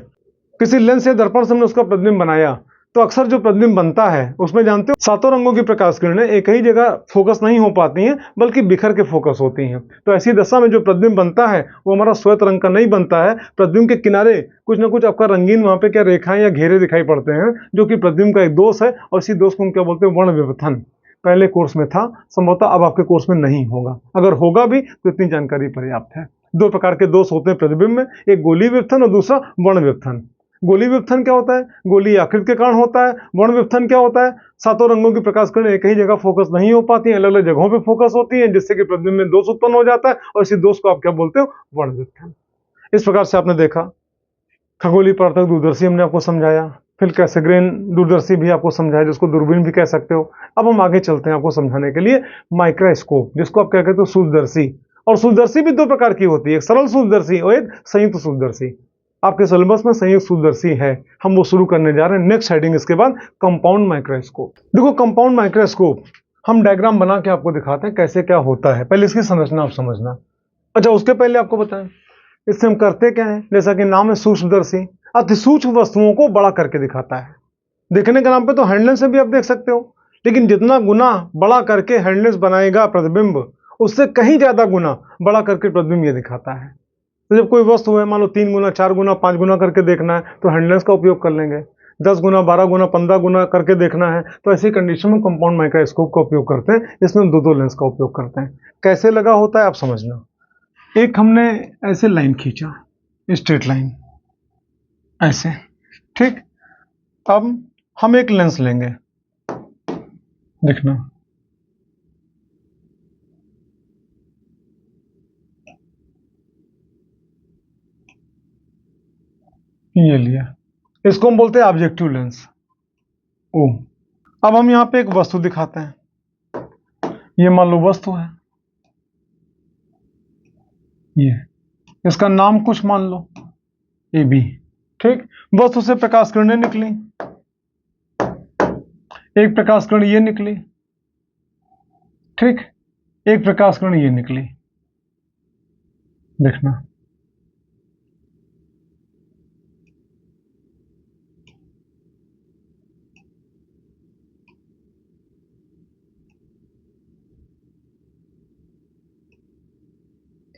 किसी लेंस या दर्पण से हमने उसका प्रतिबिंब बनाया, तो अक्सर जो प्रतिबिंब बनता है उसमें जानते हो 7 रंगों की प्रकाश किरणें एक ही जगह फोकस नहीं हो पाती हैं, बल्कि बिखर के फोकस होती हैं। तो ऐसी दशा में जो प्रतिबिंब बनता है वो हमारा श्वेत रंग का नहीं बनता है। प्रतिबिंब के किनारे कुछ ना कुछ आपका रंगीन वहां पे क्या रेखाएं या घेरे दिखाई पड़ते हैं, जो कि प्रतिबिंब का एक दोष है। और इसी दोष को हम क्या बोलते हैं, वर्ण विपथन। पहले कोर्स में था, संभवतः अब आपके कोर्स में नहीं होगा। अगर होगा भी तो इतनी जानकारी पर्याप्त है। 2 प्रकार के दोष होते हैं प्रतिबिंब में, एक गोली विपथन और दूसरा वर्ण विपथन। गोली विपथन क्या होता है, गोली आकृति के कारण होता है। वर्ण विपथन क्या होता है, 7 रंगों की प्रकाश किरणें एक ही जगह फोकस नहीं हो पाती हैं, अलग अलग जगहों पे फोकस होती हैं, जिससे कि प्रतिबिंब में दोष उत्पन्न हो जाता है। और इसी दोष को आप क्या बोलते हो, वर्ण विपथन। इस प्रकार से आपने देखा खगोलीय परावर्तक दूरदर्शी हमने आपको समझाया, फिर कैसेग्रेन दूरदर्शी भी आपको समझाया, जिसको दूरबीन भी कह सकते हो। अब हम आगे चलते हैं आपको समझाने के लिए माइक्रोस्कोप, जिसको आप क्या कहते हो, सूक्ष्मदर्शी। और सूक्ष्मदर्शी भी 2 प्रकार की होती है, एक सरल सूक्ष्मदर्शी और एक संयुक्त सूक्ष्मदर्शी। आपके सिलेबस में संयुक्त सूक्ष्मदर्शी है, हम वो शुरू करने जा रहे हैं। नेक्स्ट हेडिंग इसके बाद कंपाउंड माइक्रोस्कोप। देखो, कंपाउंड माइक्रोस्कोप हम डायग्राम बना के आपको दिखाते हैं कैसे क्या होता है। पहले इसकी संरचना आप समझना। अच्छा, उसके पहले आपको बताएं इससे हम करते क्या है। जैसा कि नाम है सूक्ष्मदर्शी, अति सूक्ष्म वस्तुओं को बड़ा करके दिखाता है। देखने के नाम पे तो हैंडलेंस से भी आप देख सकते हो, लेकिन जितना गुना बड़ा करके हैंडलेंस बनाएगा प्रतिबिंब, उससे कहीं ज्यादा गुना बड़ा करके प्रतिबिंब ये दिखाता है। तो जब कोई वस्तु है, मान लो 3 गुना 4 गुना 5 गुना करके देखना है, तो हैंडलेंस का उपयोग कर लेंगे। 10 गुना 12 गुना 15 गुना करके देखना है, तो ऐसी कंडीशन में कंपाउंड माइक्रोस्कोप का उपयोग करते हैं। इसमें 2 लेंस का उपयोग करते हैं। कैसे लगा होता है आप समझना। एक हमने ऐसे लाइन खींचा, स्ट्रेट लाइन ऐसे, ठीक। अब हम एक लेंस लेंगे, देखना ये लिया, इसको हम बोलते हैं ऑब्जेक्टिव लेंस ओ। अब हम यहां पे एक वस्तु दिखाते हैं, ये मान लो वस्तु है, ये इसका नाम कुछ मान लो ए बी, ठीक। वस्तु से प्रकाश किरणें निकली, एक प्रकाश किरण ये निकली, ठीक, एक प्रकाश किरण ये निकली, देखना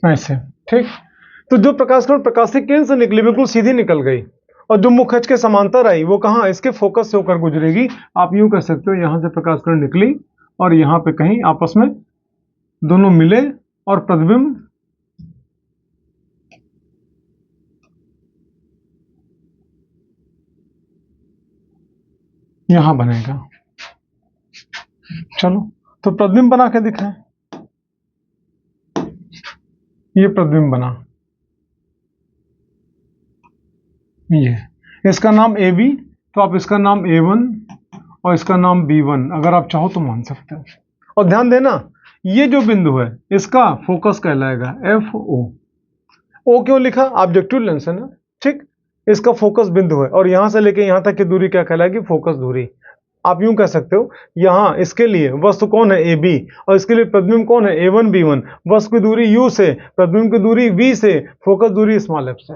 ऐसे, ठीक। तो जो प्रकाश किरण प्रकाशित किरण से निकली बिल्कुल सीधी निकल गई, और जो मुख्य अक्ष के समांतर आई वो कहां, इसके फोकस से होकर गुजरेगी। आप यूं कह सकते हो, यहां से प्रकाश किरण निकली और यहां पे कहीं आपस में दोनों मिले और प्रतिबिंब यहां बनेगा। चलो, तो प्रतिबिंब बना के दिखाएं। ये प्रतिबिंब बना, ये इसका नाम ए बी, तो आप इसका नाम A1 और इसका नाम B1 अगर आप चाहो तो मान सकते हो। और ध्यान देना, ये जो बिंदु है इसका फोकस कहलाएगा FO। ओ क्यों लिखा, ऑब्जेक्टिव लेंस है ना, ठीक। इसका फोकस बिंदु है, और यहां से लेके यहां तक की दूरी क्या कहलाएगी, फोकस दूरी। आप यूं कह सकते हो, यहां इसके लिए वस्तु कौन है AB, और इसके लिए प्रतिबिंब कौन है A1 B1। वस्तु की दूरी U से, प्रतिबिंब की दूरी V से, फोकस दूरी स्मॉल f से।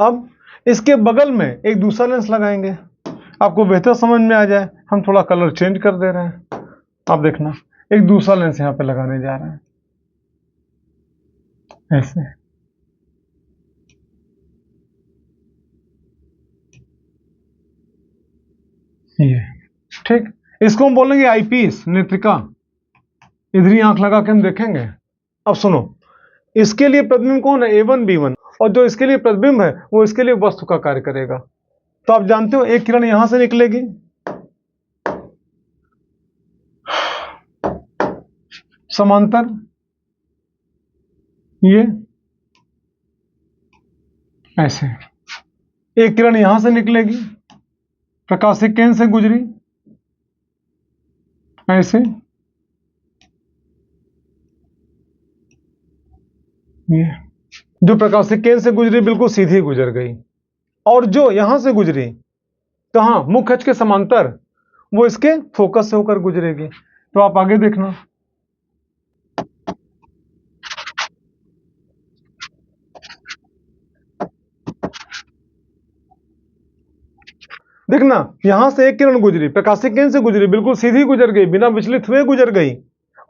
अब इसके बगल में एक दूसरा लेंस लगाएंगे, आपको बेहतर समझ में आ जाए। हम थोड़ा कलर चेंज कर दे रहे हैं, आप देखना एक दूसरा लेंस यहां पे लगाने जा रहे हैं ऐसे, ये, ठीक। इसको हम बोलेंगे आईपीस, नेत्रिका। इधर ही आंख लगा के हम देखेंगे। अब सुनो, इसके लिए प्रतिबिंब कौन है, A1 B1, और जो इसके लिए प्रतिबिंब है वो इसके लिए वस्तु का कार्य करेगा। तो आप जानते हो एक किरण यहां से निकलेगी, समांतर, ये ऐसे एक किरण यहां से निकलेगी, प्रकाशिक केंद्र से गुजरी, ऐसे ये जो प्रकाशिक केंद्र से गुजरी बिल्कुल सीधी गुजर गई, और जो यहां से गुजरी कहां, मुख्य अक्ष के समांतर, वो इसके फोकस से होकर गुजरेगी। तो आप आगे देखना, देखना यहां से एक किरण गुजरी, प्रकाशिक केंद्र से गुजरी, बिल्कुल सीधी गुजर गई, बिना विचलित हुए गुजर गई,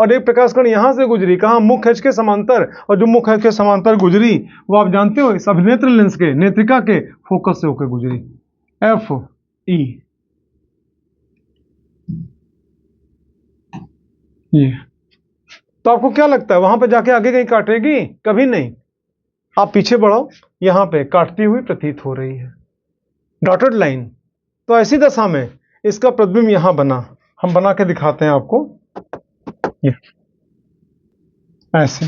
और एक प्रकाश कण यहां से गुजरी, कहां, मुख्य अक्ष के समांतर, और जो मुख्य अक्ष के समांतर गुजरी वो आप जानते हो इस अभिनेत्र लेंस के, नेत्रिका के फोकस से होकर गुजरी, एफ ई। ये तो आपको क्या लगता है वहां पे जाके आगे कहीं काटेगी? कभी नहीं। आप पीछे बढ़ो, यहां पे काटती हुई प्रतीत हो रही है डॉटेड लाइन। तो ऐसी दशा में इसका प्रतिबिंब यहां बना, हम बना के दिखाते हैं आपको, ये ऐसे,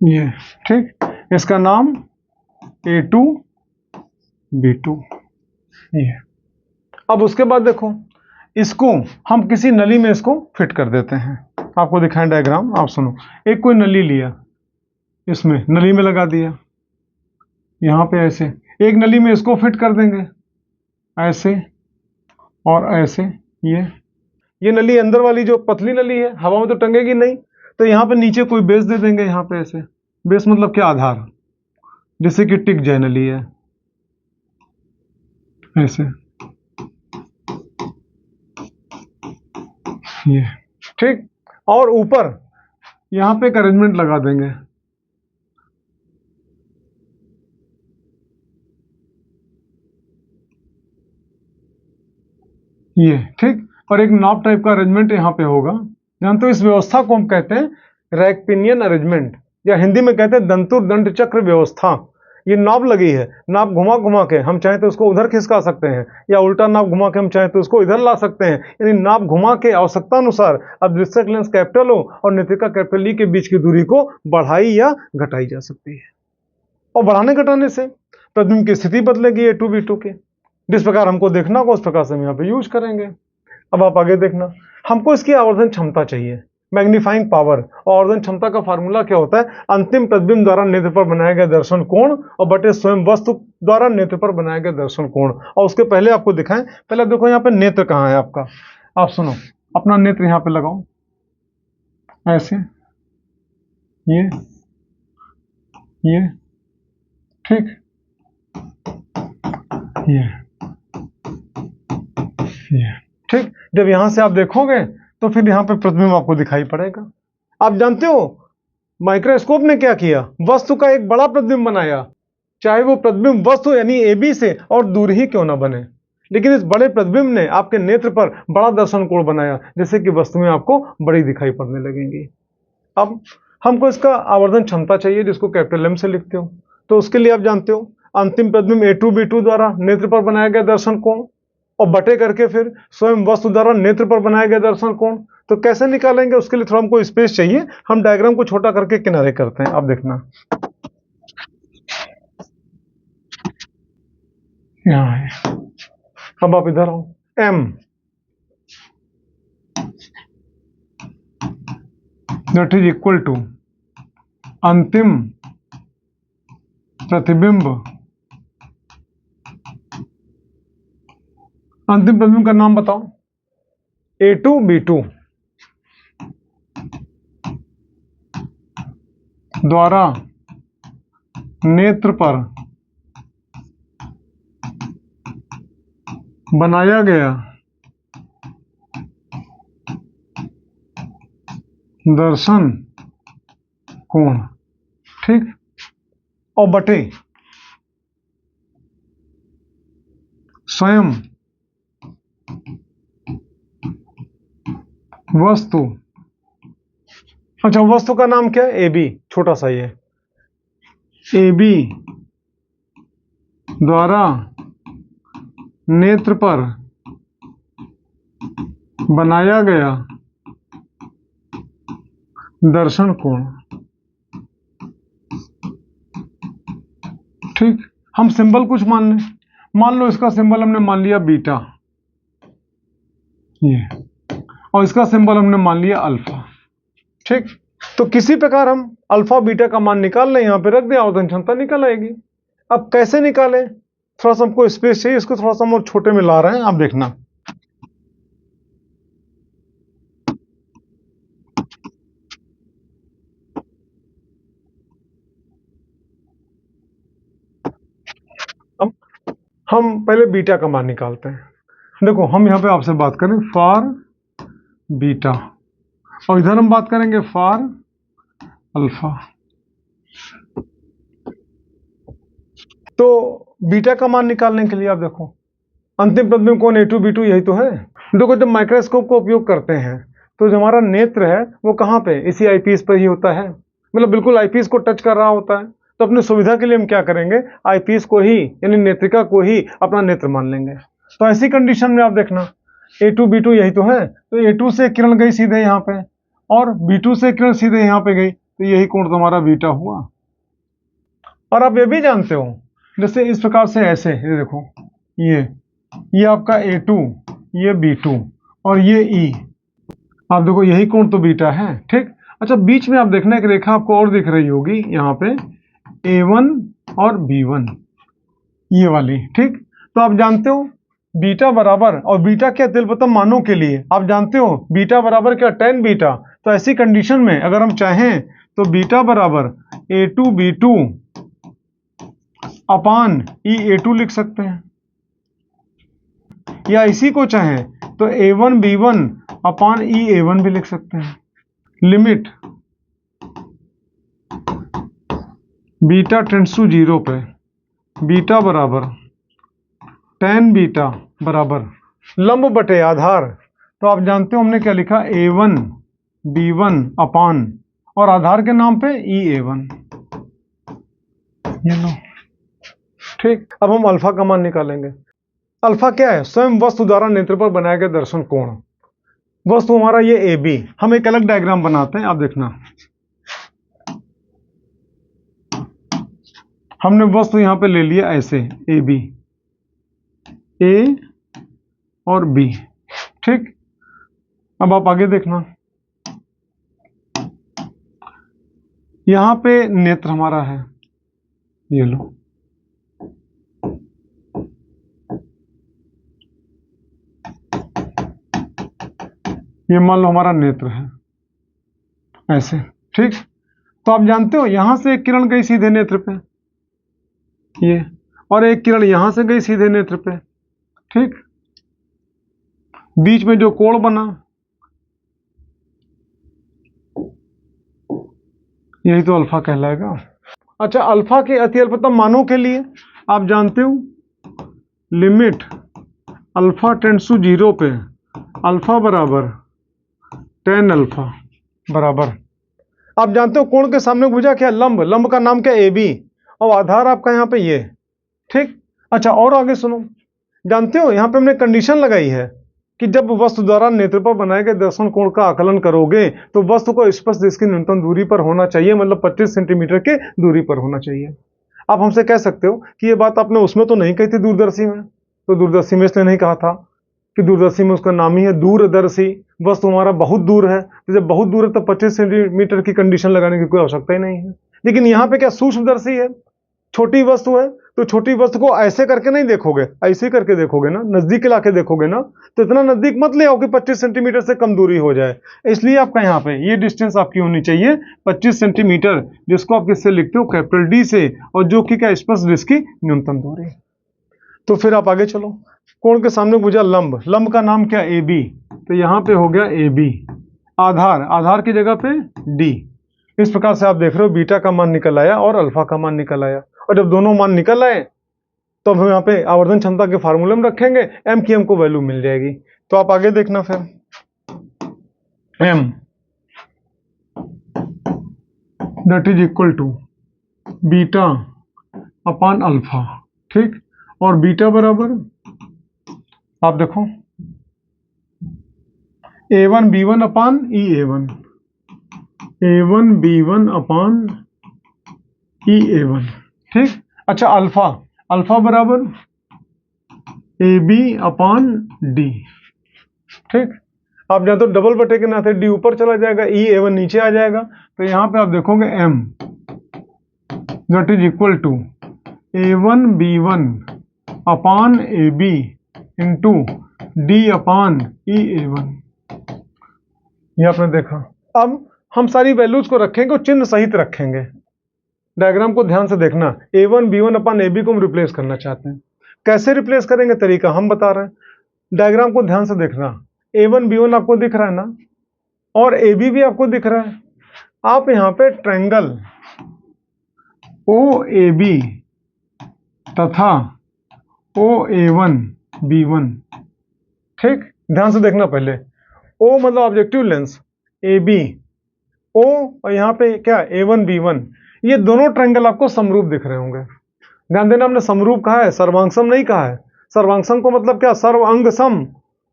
ये ठीक, इसका नाम A2 B2। ये अब उसके बाद देखो, इसको हम किसी नली में इसको फिट कर देते हैं। आपको दिखाएं डायग्राम, आप सुनो। एक कोई नली लिया, इसमें नली में लगा दिया, यहां पे ऐसे एक नली में इसको फिट कर देंगे, ऐसे और ऐसे। ये नली अंदर वाली जो पतली नली है, हवा में तो टंगेगी नहीं, तो यहां पे नीचे कोई बेस दे देंगे, यहां पे ऐसे। बेस मतलब क्या, आधार, जिससे कि टिक जाए नली है, ऐसे। ये ठीक, और ऊपर यहां पे एक अरेंजमेंट लगा देंगे, ये ठीक, और एक नॉब टाइप का अरेंजमेंट यहां पे होगा। जानते हो इस व्यवस्था को हम कहते हैं रैकपिनियन अरेंजमेंट, या हिंदी में कहते हैं दंतुर दंड चक्र व्यवस्था। ये नॉब लगी है, नॉब घुमा घुमा के हम चाहे तो उसको उधर खिसका सकते हैं, या उल्टा नॉब घुमा के हम चाहे तो उसको इधर ला सकते हैं। यानी नॉब घुमा के आवश्यकता अनुसार अदृश्यक लेंस कैपिटल हो और नेत्रिका कैपिटल ई के बीच की दूरी को बढ़ाई या घटाई जा सकती है, और बढ़ाने घटाने से प्रतिबिंब की स्थिति बदलेगी A2 B2 की। जिस प्रकार हमको देखना होगा उस प्रकार से हम यहाँ पे यूज करेंगे। अब आप आगे देखना, हमको इसकी आवर्धन क्षमता चाहिए, मैग्नीफाइंग पावर। और आवर्धन क्षमता का फार्मूला क्या होता है, अंतिम प्रतिबिंब द्वारा नेत्र पर बनाया गया दर्शन कोण और बटे स्वयं वस्तु द्वारा नेत्र पर बनाया गया दर्शन कोण। और उसके पहले आपको दिखाएं, पहले देखो यहाँ पे नेत्र कहाँ है आपका। आप सुनो, अपना नेत्र यहाँ पे लगाओ, ऐसे, ये ठीक, ये ठीक। जब यहां से आप देखोगे तो फिर यहां पे प्रतिबिंब आपको दिखाई पड़ेगा। आप जानते हो माइक्रोस्कोप ने क्या किया, वस्तु का एक बड़ा प्रतिबिंब बनाया, चाहे वो प्रतिबिंब वस्तु यानी AB से और दूर ही क्यों ना बने, लेकिन इस बड़े प्रतिबिंब ने आपके नेत्र पर बड़ा दर्शन कोण बनाया, जिससे कि वस्तुएं आपको बड़ी दिखाई पड़ने लगेंगी। अब हमको इसका आवर्धन क्षमता चाहिए, जिसको कैपिटल M से लिखते हो। तो उसके लिए आप जानते हो अंतिम प्रतिबिंब A2 B2 द्वारा नेत्र पर बनाया गया दर्शन कोण और बटे करके फिर स्वयं वस्तु द्वारा नेत्र पर बनाया गया दर्शन कोण। तो कैसे निकालेंगे, उसके लिए थोड़ा हमको स्पेस चाहिए, हम डायग्राम को छोटा करके किनारे करते हैं। अब देखना, यहाँ है, अब आप इधर आओ, M that is equal to अंतिम प्रतिबिंब, अंतिम प्रतिबिंब का नाम बताओ, A2 B2 द्वारा नेत्र पर बनाया गया दर्शन कोण, ठीक, और बटे स्वयं वस्तु। अच्छा, वस्तु का नाम क्या है, AB, छोटा सा ये AB द्वारा नेत्र पर बनाया गया दर्शन कोण। ठीक, हम सिंबल कुछ मान लें, मान लो इसका सिंबल हमने मान लिया बीटा, ये, और इसका सिंबल हमने मान लिया अल्फा। ठीक, तो किसी प्रकार हम अल्फा बीटा का मान निकाल लें, यहां पे रख दें, आवर्धन क्षमता निकल आएगी। अब कैसे निकालें, थोड़ा सा हमको स्पेस चाहिए, इसको थोड़ा सा हम और छोटे में ला रहे हैं, आप देखना। अब हम पहले बीटा का मान निकालते हैं। देखो, हम यहां पे आपसे बात करें फॉर बीटा, और इधर हम बात करेंगे फॉर अल्फा। तो बीटा का मान निकालने के लिए आप देखो, अंतिम पद में कौन A2 B2 यही तो है। देखो, जब माइक्रोस्कोप का उपयोग करते हैं तो जो हमारा नेत्र है वो कहाँ पे, इसी आईपीस पर ही होता है, मतलब बिल्कुल आईपीस को टच कर रहा होता है। तो अपनी सुविधा के लिए हम क्या करेंगे, आईपीस को ही यानी नेत्रिका को ही अपना नेत्र मान लेंगे। तो ऐसी कंडीशन में आप देखना A2 B2 यही तो है, तो A2 से किरण गई सीधे यहाँ पे और B2 से किरण सीधे यहाँ पे गई, तो यही कोण तुम्हारा बीटा हुआ। और आप ये भी जानते हो, जैसे इस प्रकार से ऐसे, ये देखो, ये आपका A2, ये B2 और ये E, आप देखो यही कोण तो बीटा है। ठीक, अच्छा, बीच में आप देखना एक रेखा आपको और दिख रही होगी यहाँ पे, A1 और B1, ये वाली। ठीक, तो आप जानते हो बीटा बराबर, और बीटा क्या, तिलपतम मानों के लिए आप जानते हो बीटा बराबर क्या, tan बीटा। तो ऐसी कंडीशन में अगर हम चाहें तो बीटा बराबर A2 B2 अपान E A2 लिख सकते हैं, या इसी को चाहें तो A1 B1 अपान E A1 भी लिख सकते हैं। लिमिट बीटा टेंड्स टू 0 पे बीटा बराबर tan बीटा बराबर लंब बटे आधार। तो आप जानते हो हमने क्या लिखा, A1 B1 अपान और आधार के नाम पे E A1, ये लो। ठीक, अब हम अल्फा का मान निकालेंगे। अल्फा क्या है, स्वयं वस्तु द्वारा नेत्र पर बनाया गया दर्शन कोण। वस्तु हमारा ये AB, हम एक अलग डायग्राम बनाते हैं, आप देखना। हमने वस्तु यहां पे ले लिया ऐसे AB, A और B। ठीक, अब आप आगे देखना, यहां पे नेत्र हमारा है, ये लो, ये मान लो हमारा नेत्र है ऐसे। ठीक, तो आप जानते हो यहां से एक किरण गई सीधे नेत्र पे, ये, और एक किरण यहां से गई सीधे नेत्र पे। ठीक, बीच में जो कोण बना यही तो अल्फा कहलाएगा। अच्छा, अल्फा के अति अल्पतम मानों के लिए आप जानते हो लिमिट अल्फा टेंड्स टू 0 पे अल्फा बराबर tan अल्फा बराबर, आप जानते हो कोण के सामने भुजा क्या, लंब, लंब का नाम क्या AB, और आधार आपका यहाँ पे ये। ठीक, अच्छा, और आगे सुनो, जानते हो यहाँ पे हमने कंडीशन लगाई है कि जब वस्तु द्वारा नेत्र पर बनाए गए दर्शन कोण का आकलन करोगे तो वस्तु को स्पर्श दिशा की न्यूनतम दूरी पर होना चाहिए, मतलब 25 सेंटीमीटर की दूरी पर होना चाहिए। आप हमसे कह सकते हो कि ये बात आपने उसमें तो नहीं कही थी दूरदर्शी में, तो दूरदर्शी में इसलिए नहीं कहा था कि दूरदर्शी में उसका नाम ही है दूरदर्शी। वस्तु हमारा बहुत दूर है, तो जब बहुत दूर है तो 25 सेंटीमीटर की कंडीशन लगाने की कोई आवश्यकता ही नहीं है। लेकिन यहाँ पे क्या सूक्ष्मदर्शी है, छोटी वस्तु है, तो छोटी वस्तु को ऐसे करके नहीं देखोगे, ऐसे करके देखोगे ना, नजदीक लाके देखोगे ना, तो इतना नजदीक मत ले आओ कि 25 सेंटीमीटर से कम दूरी हो जाए। इसलिए आपका यहाँ पे ये डिस्टेंस आपकी होनी चाहिए 25 सेंटीमीटर, जिसको आप किससे लिखते हो, कैपिटल डी से, और जो कि क्या, स्पर्श दिशा की न्यूनतम दूरी। तो फिर आप आगे चलो, कोण के सामने भुजा लंब, लंब का नाम क्या, AB, तो यहाँ पे हो गया AB, आधार, आधार की जगह पे D। इस प्रकार से आप देख रहे हो बीटा का मान निकल आया और अल्फा का मान निकल आया, और जब दोनों मान निकल आए तो हम यहाँ पे आवर्धन क्षमता के फार्मूले में रखेंगे, M की हमको वैल्यू मिल जाएगी। तो आप आगे देखना, फिर M that is equal to beta upon alpha. ठीक, और बीटा बराबर आप देखो A1 B1 अपान E A1, A1 B1 upon E A1। ठीक। अच्छा अल्फा, अल्फा बराबर AB अपॉन डी। ठीक। आप जानते हो डबल बटे के नाते डी ऊपर चला जाएगा, ई A1 नीचे आ जाएगा, तो यहाँ पे आप देखोगे M that is equal to A1 B1 upon AB into D upon E A1। ये आपने देखा। अब हम सारी वैल्यूज को रखेंगे और चिन्ह सहित रखेंगे। डायग्राम को ध्यान से देखना, A1 B1 अपॉन AB को हम रिप्लेस करना चाहते हैं। कैसे रिप्लेस करेंगे तरीका हम बता रहे हैं। डायग्राम को ध्यान से देखना, A1 B1 आपको दिख रहा है ना, और AB भी आपको दिख रहा है। आप यहाँ पे ट्रायंगल OAB तथा OA1 B1, ठीक, ध्यान से देखना। पहले O मतलब ऑब्जेक्टिव लेंस, AB O, और यहाँ पे क्या A1 B1, ये दोनों ट्रायंगल आपको समरूप दिख रहे होंगे। ध्यान देना, हमने समरूप कहा है, सर्वांगसम नहीं कहा है। सर्वांगसम को मतलब क्या, सर्व अंग सम,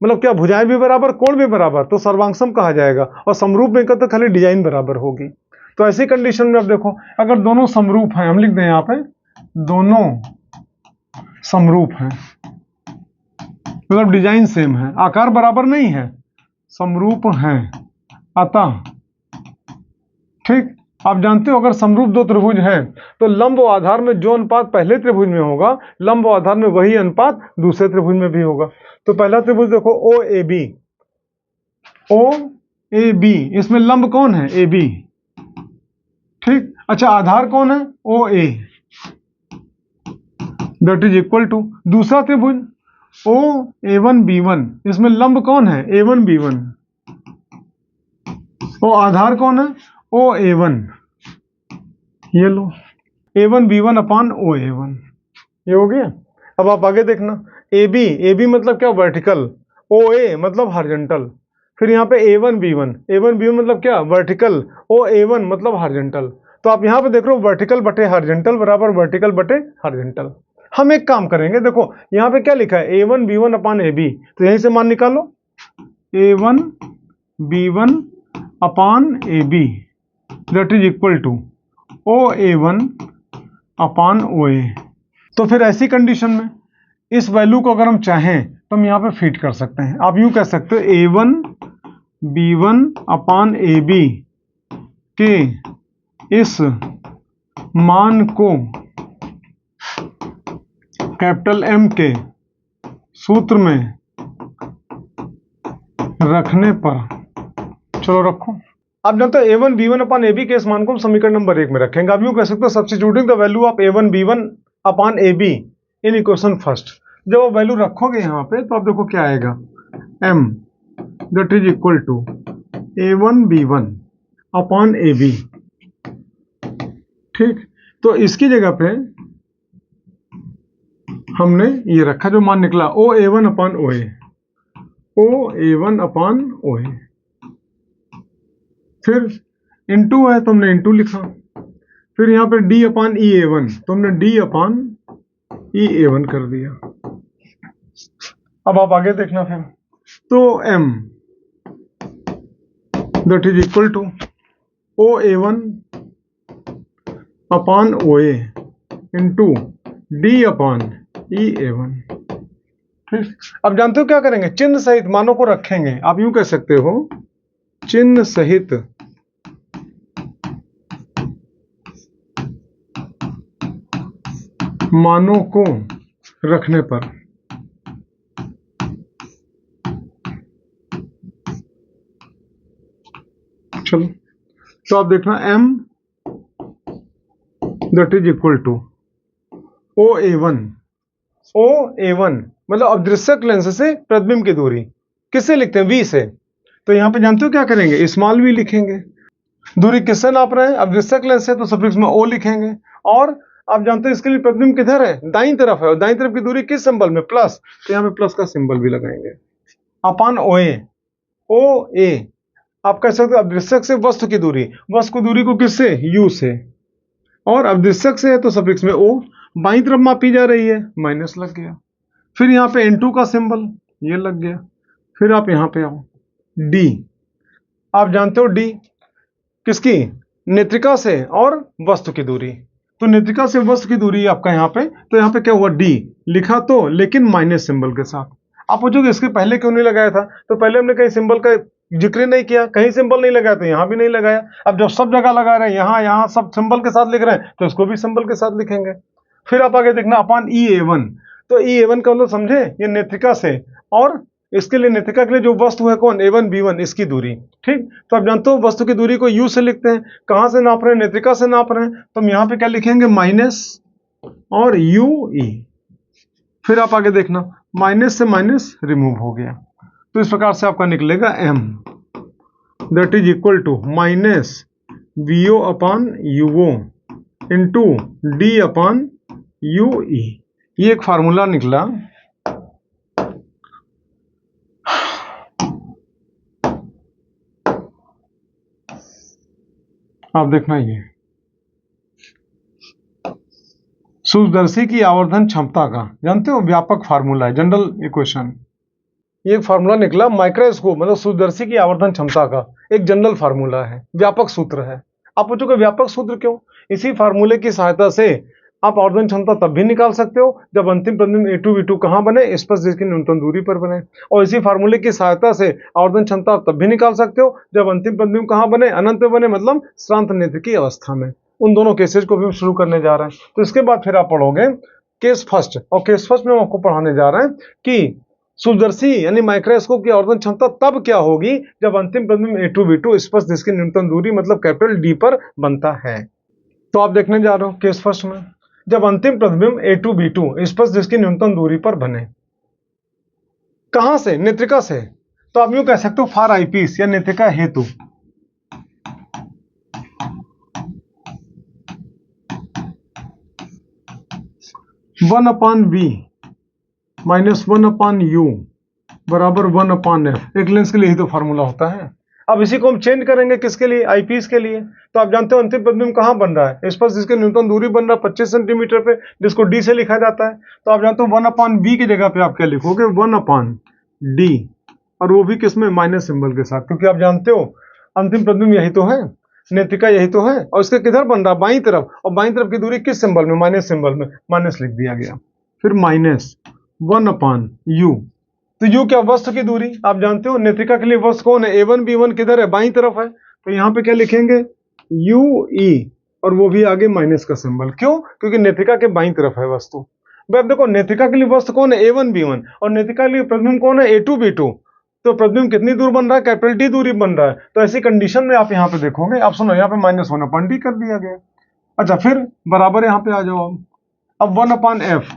मतलब क्या भुजाएं भी बराबर कोण भी बराबर, तो सर्वांगसम कहा जाएगा। और समरूप में तो खाली डिजाइन बराबर होगी। तो ऐसी कंडीशन में अब देखो, अगर दोनों समरूप हैं, हम लिख दें यहाँ पे दोनों समरूप हैं, मतलब डिजाइन सेम है, आकार बराबर नहीं है, समरूप हैं, अतः ठीक। आप जानते हो अगर समरूप दो त्रिभुज है तो लंब और आधार में जो अनुपात पहले त्रिभुज में होगा, लंब और आधार में वही अनुपात दूसरे त्रिभुज में भी होगा। तो पहला त्रिभुज देखो OAB, OAB, इसमें लंब कौन है, AB, ठीक। अच्छा आधार कौन है, OA, that is equal to दूसरा त्रिभुज OA1 B1, इसमें लंब कौन है, A1 B1, और आधार कौन है, OA1, ये लो A1 B1 अपॉन OA1, ये हो गया। अब आप आगे देखना, AB मतलब क्या, वर्टिकल, OA मतलब हॉरिजॉन्टल, फिर यहाँ पे A1 B1 मतलब क्या, वर्टिकल, OA1 मतलब हॉरिजॉन्टल। तो आप यहाँ पे देख रहे हो वर्टिकल बटे हॉरिजॉन्टल बराबर वर्टिकल बटे हॉरिजॉन्टल। हम एक काम करेंगे, देखो यहाँ पे क्या लिखा है, A1 B1 अपॉन AB, तो यहीं से मान निकालो, A1 B1 upon AB that is equal to OA1 upon OA। तो फिर ऐसी कंडीशन में इस वैल्यू को अगर हम चाहें तो हम यहाँ पे फिट कर सकते हैं। आप यूं कह सकते हो A1 B1 अपॉन AB के इस मान को कैपिटल M के सूत्र में रखने पर, चलो रखो। आप जानते हो A1 B1 अपॉन AB के इस मान को हम समीकरण नंबर 1 में रखेंगे। आप यूं कह सकते हो substituting the value of A1 B1 upon AB in equation first. जब आप वैल्यू रखोगे यहाँ पे तो आप देखो क्या आएगा, M that is equal to A1 B1 upon AB, ठीक। तो इसकी जगह पे हमने ये रखा, जो मान निकला OA1 upon OA, OA1 upon OA, फिर इंटू है तो हमने इंटू लिखा, फिर यहाँ पे D अपॉन EA1 तो हमने D अपॉन EA1 कर दिया। अब आप आगे देखना फिर, तो M that is equal to OA1 upon OA into D upon EA1, ठीक। अब जानते हो क्या करेंगे, चिन्ह सहित मानों को रखेंगे। आप यूं कह सकते हो चिन्ह सहित मानों को रखने पर चलो, तो आप देखना M that is equal to OA1 मतलब अदृश्यक लेंस से प्रतिबिंब की दूरी किससे लिखते हैं, V से। तो यहां पे जानते हो क्या करेंगे, स्मॉल v लिखेंगे। दूरी किससे नाप रहे हैं, अदृश्यक लेंस से, तो सफिक्स में O लिखेंगे। और आप जानते हो इसके लिए प्रतिबिंब किधर है, दाईं तरफ है, और दाईं तरफ की दूरी किस सिंबल में, प्लस, तो यहाँ पे प्लस का सिंबल भी लगाएंगे। अपॉन OA आप कह सकते हो अदृश्यक से वस्तु की दूरी, वस्तु की दूरी को किससे, U से, और अदृश्यक से है तो सफिक्स में O, बाईं तरफ मापी जा रही है, माइनस लग गया। फिर यहाँ पे N2 का सिंबल ये लग गया। फिर आप यहाँ पे आओ D, आप जानते हो D किसकी, नेत्रिका से और वस्तु की दूरी। तो नेत्रिका से वस्तु की दूरी आपका यहाँ पे, तो यहाँ पे क्या हुआ, डी लिखा तो लेकिन माइनस सिंबल के साथ। आप पूछोगे इसके पहले क्यों नहीं लगाया था, तो पहले हमने कहीं सिंबल का जिक्र नहीं किया, कहीं सिंबल नहीं लगाया, तो यहाँ भी नहीं लगाया। अब जब सब जगह लगा रहे हैं, यहाँ यहाँ सब सिंबल के साथ लिख रहे हैं, तो इसको भी सिंबल के साथ लिखेंगे। फिर आप आगे देखना अपान E A1, तो E A1 का मतलब समझे, ये नेत्रिका से और इसके लिए, नेत्रिका के लिए जो वस्तु है कौन, A1 B1, इसकी दूरी। ठीक, तो आप जानते हो वस्तु की दूरी को U से लिखते हैं, कहां से नाप रहे हैं, नेत्रिका से नाप रहे हैं, तो हम यहाँ पे क्या लिखेंगे, माइनस और UE। फिर आप आगे देखना, माइनस से माइनस रिमूव हो गया, तो इस प्रकार से आपका निकलेगा M that is equal to minus VO upon UO into D upon UE। ये एक फार्मूला निकला। आप देखना, ये सूक्ष्मदर्शी की आवर्धन क्षमता का, जानते हो, व्यापक फार्मूला है, जनरल इक्वेशन। ये एक फार्मूला निकला, माइक्रोस्कोप मतलब सूक्ष्मदर्शी की आवर्धन क्षमता का एक जनरल फार्मूला है, व्यापक सूत्र है। आप पूछोगे व्यापक सूत्र क्यों, इसी फार्मूले की सहायता से आप आवर्धन क्षमता तब भी निकाल सकते हो जब अंतिम प्रतिबिंब A2 B2 कहां बने, स्पर्श जिसकी न्यूनतम दूरी पर बने। और इसी फार्मूले की सहायता से आवर्धन क्षमता तब भी निकाल सकते हो जब अंतिम प्रतिबिंब कहां बने, अनंत में बने, मतलब श्रांत नेत्र की अवस्था में। उन दोनों केसेस को भी हम शुरू करने जा रहे हैं। तो इसके बाद फिर आप पढ़ोगे केस फर्स्ट, और केस फर्स्ट में हम आपको पढ़ाने जा रहे हैं कि सूक्ष्मदर्शी यानी माइक्रोस्कोप की आवर्धन क्षमता तब क्या होगी जब अंतिम प्रतिबिंब A2 B2 स्पर्श जिसकी न्यूनतम दूरी मतलब कैपिटल D पर बनता है। तो आप देखने जा रहे हो केस फर्स्ट में, जब अंतिम प्रतिबिंब A2 B2 स्पर्श जिसकी न्यूनतम दूरी पर बने, कहां से, नेत्रिका से, तो आप यूं कह सकते हो फॉर आईपीस या नेत्रिका हेतु। One upon B minus 1/U बराबर 1/F। एक लेंस के लिए ही तो फार्मूला होता है। अब इसी को हम चेंज करेंगे किसके लिए, आईपीस के लिए। तो आप जानते हो अंतिम प्रतिबिंब कहां बन रहा है, स्पर्श जिसके न्यूनतम दूरी बन रहा है 25 सेंटीमीटर पे, जिसको D से लिखा जाता है। तो आप जानते हो 1/B की जगह पे आप क्या लिखोगे, 1/D, और वो भी किसमें, माइनस सिंबल के साथ, क्योंकि आप जानते हो अंतिम प्रतिबिंब यही तो है, नेत्रिका यही तो है, और इसके किधर बन रहा है, बाईं तरफ, और बाईं तरफ की दूरी किस सिंबल में, माइनस सिंबल में, माइनस लिख दिया गया। फिर माइनस 1/U, तो U क्या, वस्तु की दूरी। आप जानते हो नेत्रिका के लिए वस्तु कौन है, A1 B1 किधर है, बाईं तरफ है, तो यहाँ पे क्या लिखेंगे, UE, और वो भी आगे माइनस का सिंबल। क्यों, क्योंकि नेत्रिका के बाईं तरफ है वस्तु। भाई अब देखो नेत्रिका के लिए वस्तु कौन है, A1 B1, और नेत्रिका के लिए प्रतिबिंब कौन है, A2 B2। तो प्रतिबिंब कितनी दूर बन रहा है, कैपिटल D दूरी बन रहा है। तो ऐसी कंडीशन में आप यहाँ पे देखोगे, आप सुनो यहाँ पे माइनस 1/D कर दिया गया। अच्छा, फिर बराबर यहाँ पे आ जाओ, अब 1/F,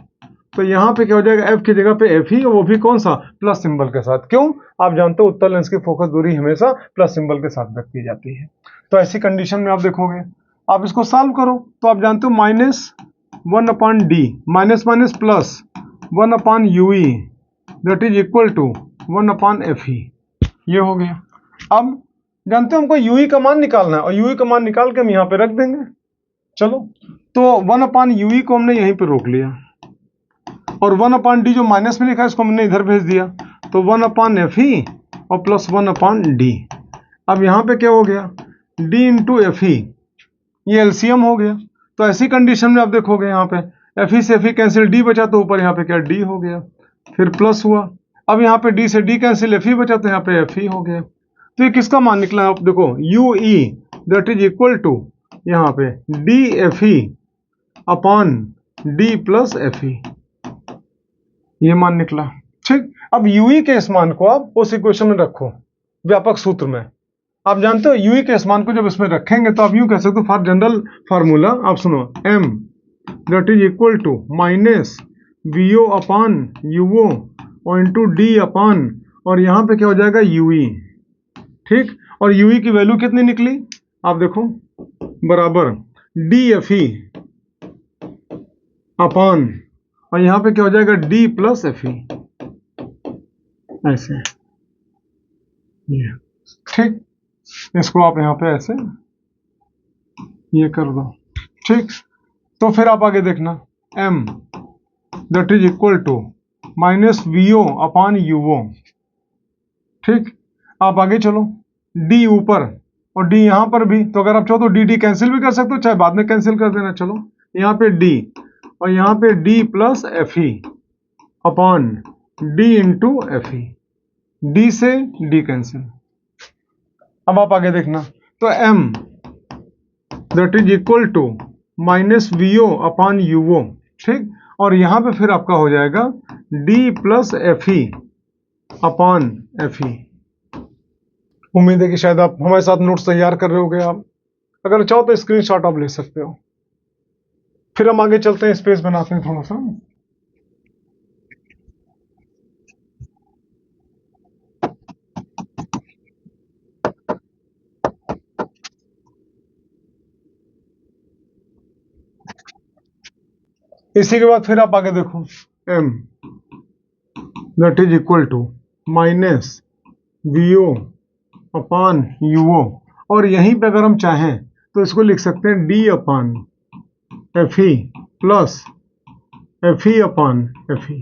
तो यहाँ पे क्या हो जाएगा, F की जगह पे F ही, वो भी कौन सा, प्लस सिंबल के साथ। क्यों, आप जानते हो उत्तल लेंस की फोकस दूरी हमेशा प्लस सिंबल के साथ व्यक्त की जाती है। तो ऐसी कंडीशन में आप देखोगे, आप इसको सॉल्व करो, तो आप जानते हो minus 1/D minus minus plus 1/UE that is equal to 1/FE। ये हो गया। अब जानते हो हमको UE का मान निकालना है, और UE का मान निकाल के हम यहाँ पे रख देंगे। चलो, तो 1/UE को हमने यहीं पे रोक लिया, और 1/D जो माइनस में लिखा है इसको हमने इधर भेज दिया, तो 1/FE और प्लस 1/D। अब यहाँ पे क्या हो गया, D इंटू FE, ये एलसीएम हो गया। तो ऐसी कंडीशन में आप देखोगे यहाँ पे FE से FE कैंसिल, D बचा, तो ऊपर यहाँ पे क्या, D हो गया, फिर प्लस हुआ। अब यहाँ पे D से D कैंसिल, FE बचा, तो यहाँ पे FE हो गया। तो ये किसका मान निकला है, आप देखो UE that is equal to यहाँ पे DFE upon D plus FE, ये मान निकला। ठीक, अब UE के इस मान को आप उस इक्वेशन में रखो, व्यापक सूत्र में। आप जानते हो UE के इस मान को जब इसमें रखेंगे तो आप यूं कह सकते हो फॉर जनरल फार्मूला, आप सुनो, M that is equal to minus VO upon UO और इंटू D अपान, और यहाँ पे क्या हो जाएगा, UE। ठीक, और UE की वैल्यू कितनी निकली, आप देखो, बराबर DFE अपान, और यहाँ पे क्या हो जाएगा, D प्लस FE, ऐसे। ये ठीक, इसको आप यहाँ पे ऐसे ये कर दो। ठीक, तो फिर आप आगे देखना, M that is equal to minus VO upon UO। ठीक, आप आगे चलो, D ऊपर और डी यहाँ पर भी, तो अगर आप चाहो तो डी डी कैंसिल भी कर सकते हो, चाहे बाद में कैंसिल कर देना। चलो यहाँ पे डी और यहाँ पे D plus F E upon D into F E, D से डी कैंसिल। अब आप आगे देखना, तो m that is equal to minus V O upon U O, ठीक। और यहां पे फिर आपका हो जाएगा d plus F E upon F E. उम्मीद है कि शायद आप हमारे साथ नोट्स तैयार कर रहे होगे। आप अगर चाहो तो स्क्रीनशॉट आप ले सकते हो। फिर हम आगे चलते हैं, स्पेस बनाते हैं थोड़ा सा। इसी के बाद फिर आप आगे देखो, m that is equal to minus V O upon U O, और यहीं पे अगर हम चाहें तो इसको लिख सकते हैं d upon F E plus F E upon F E,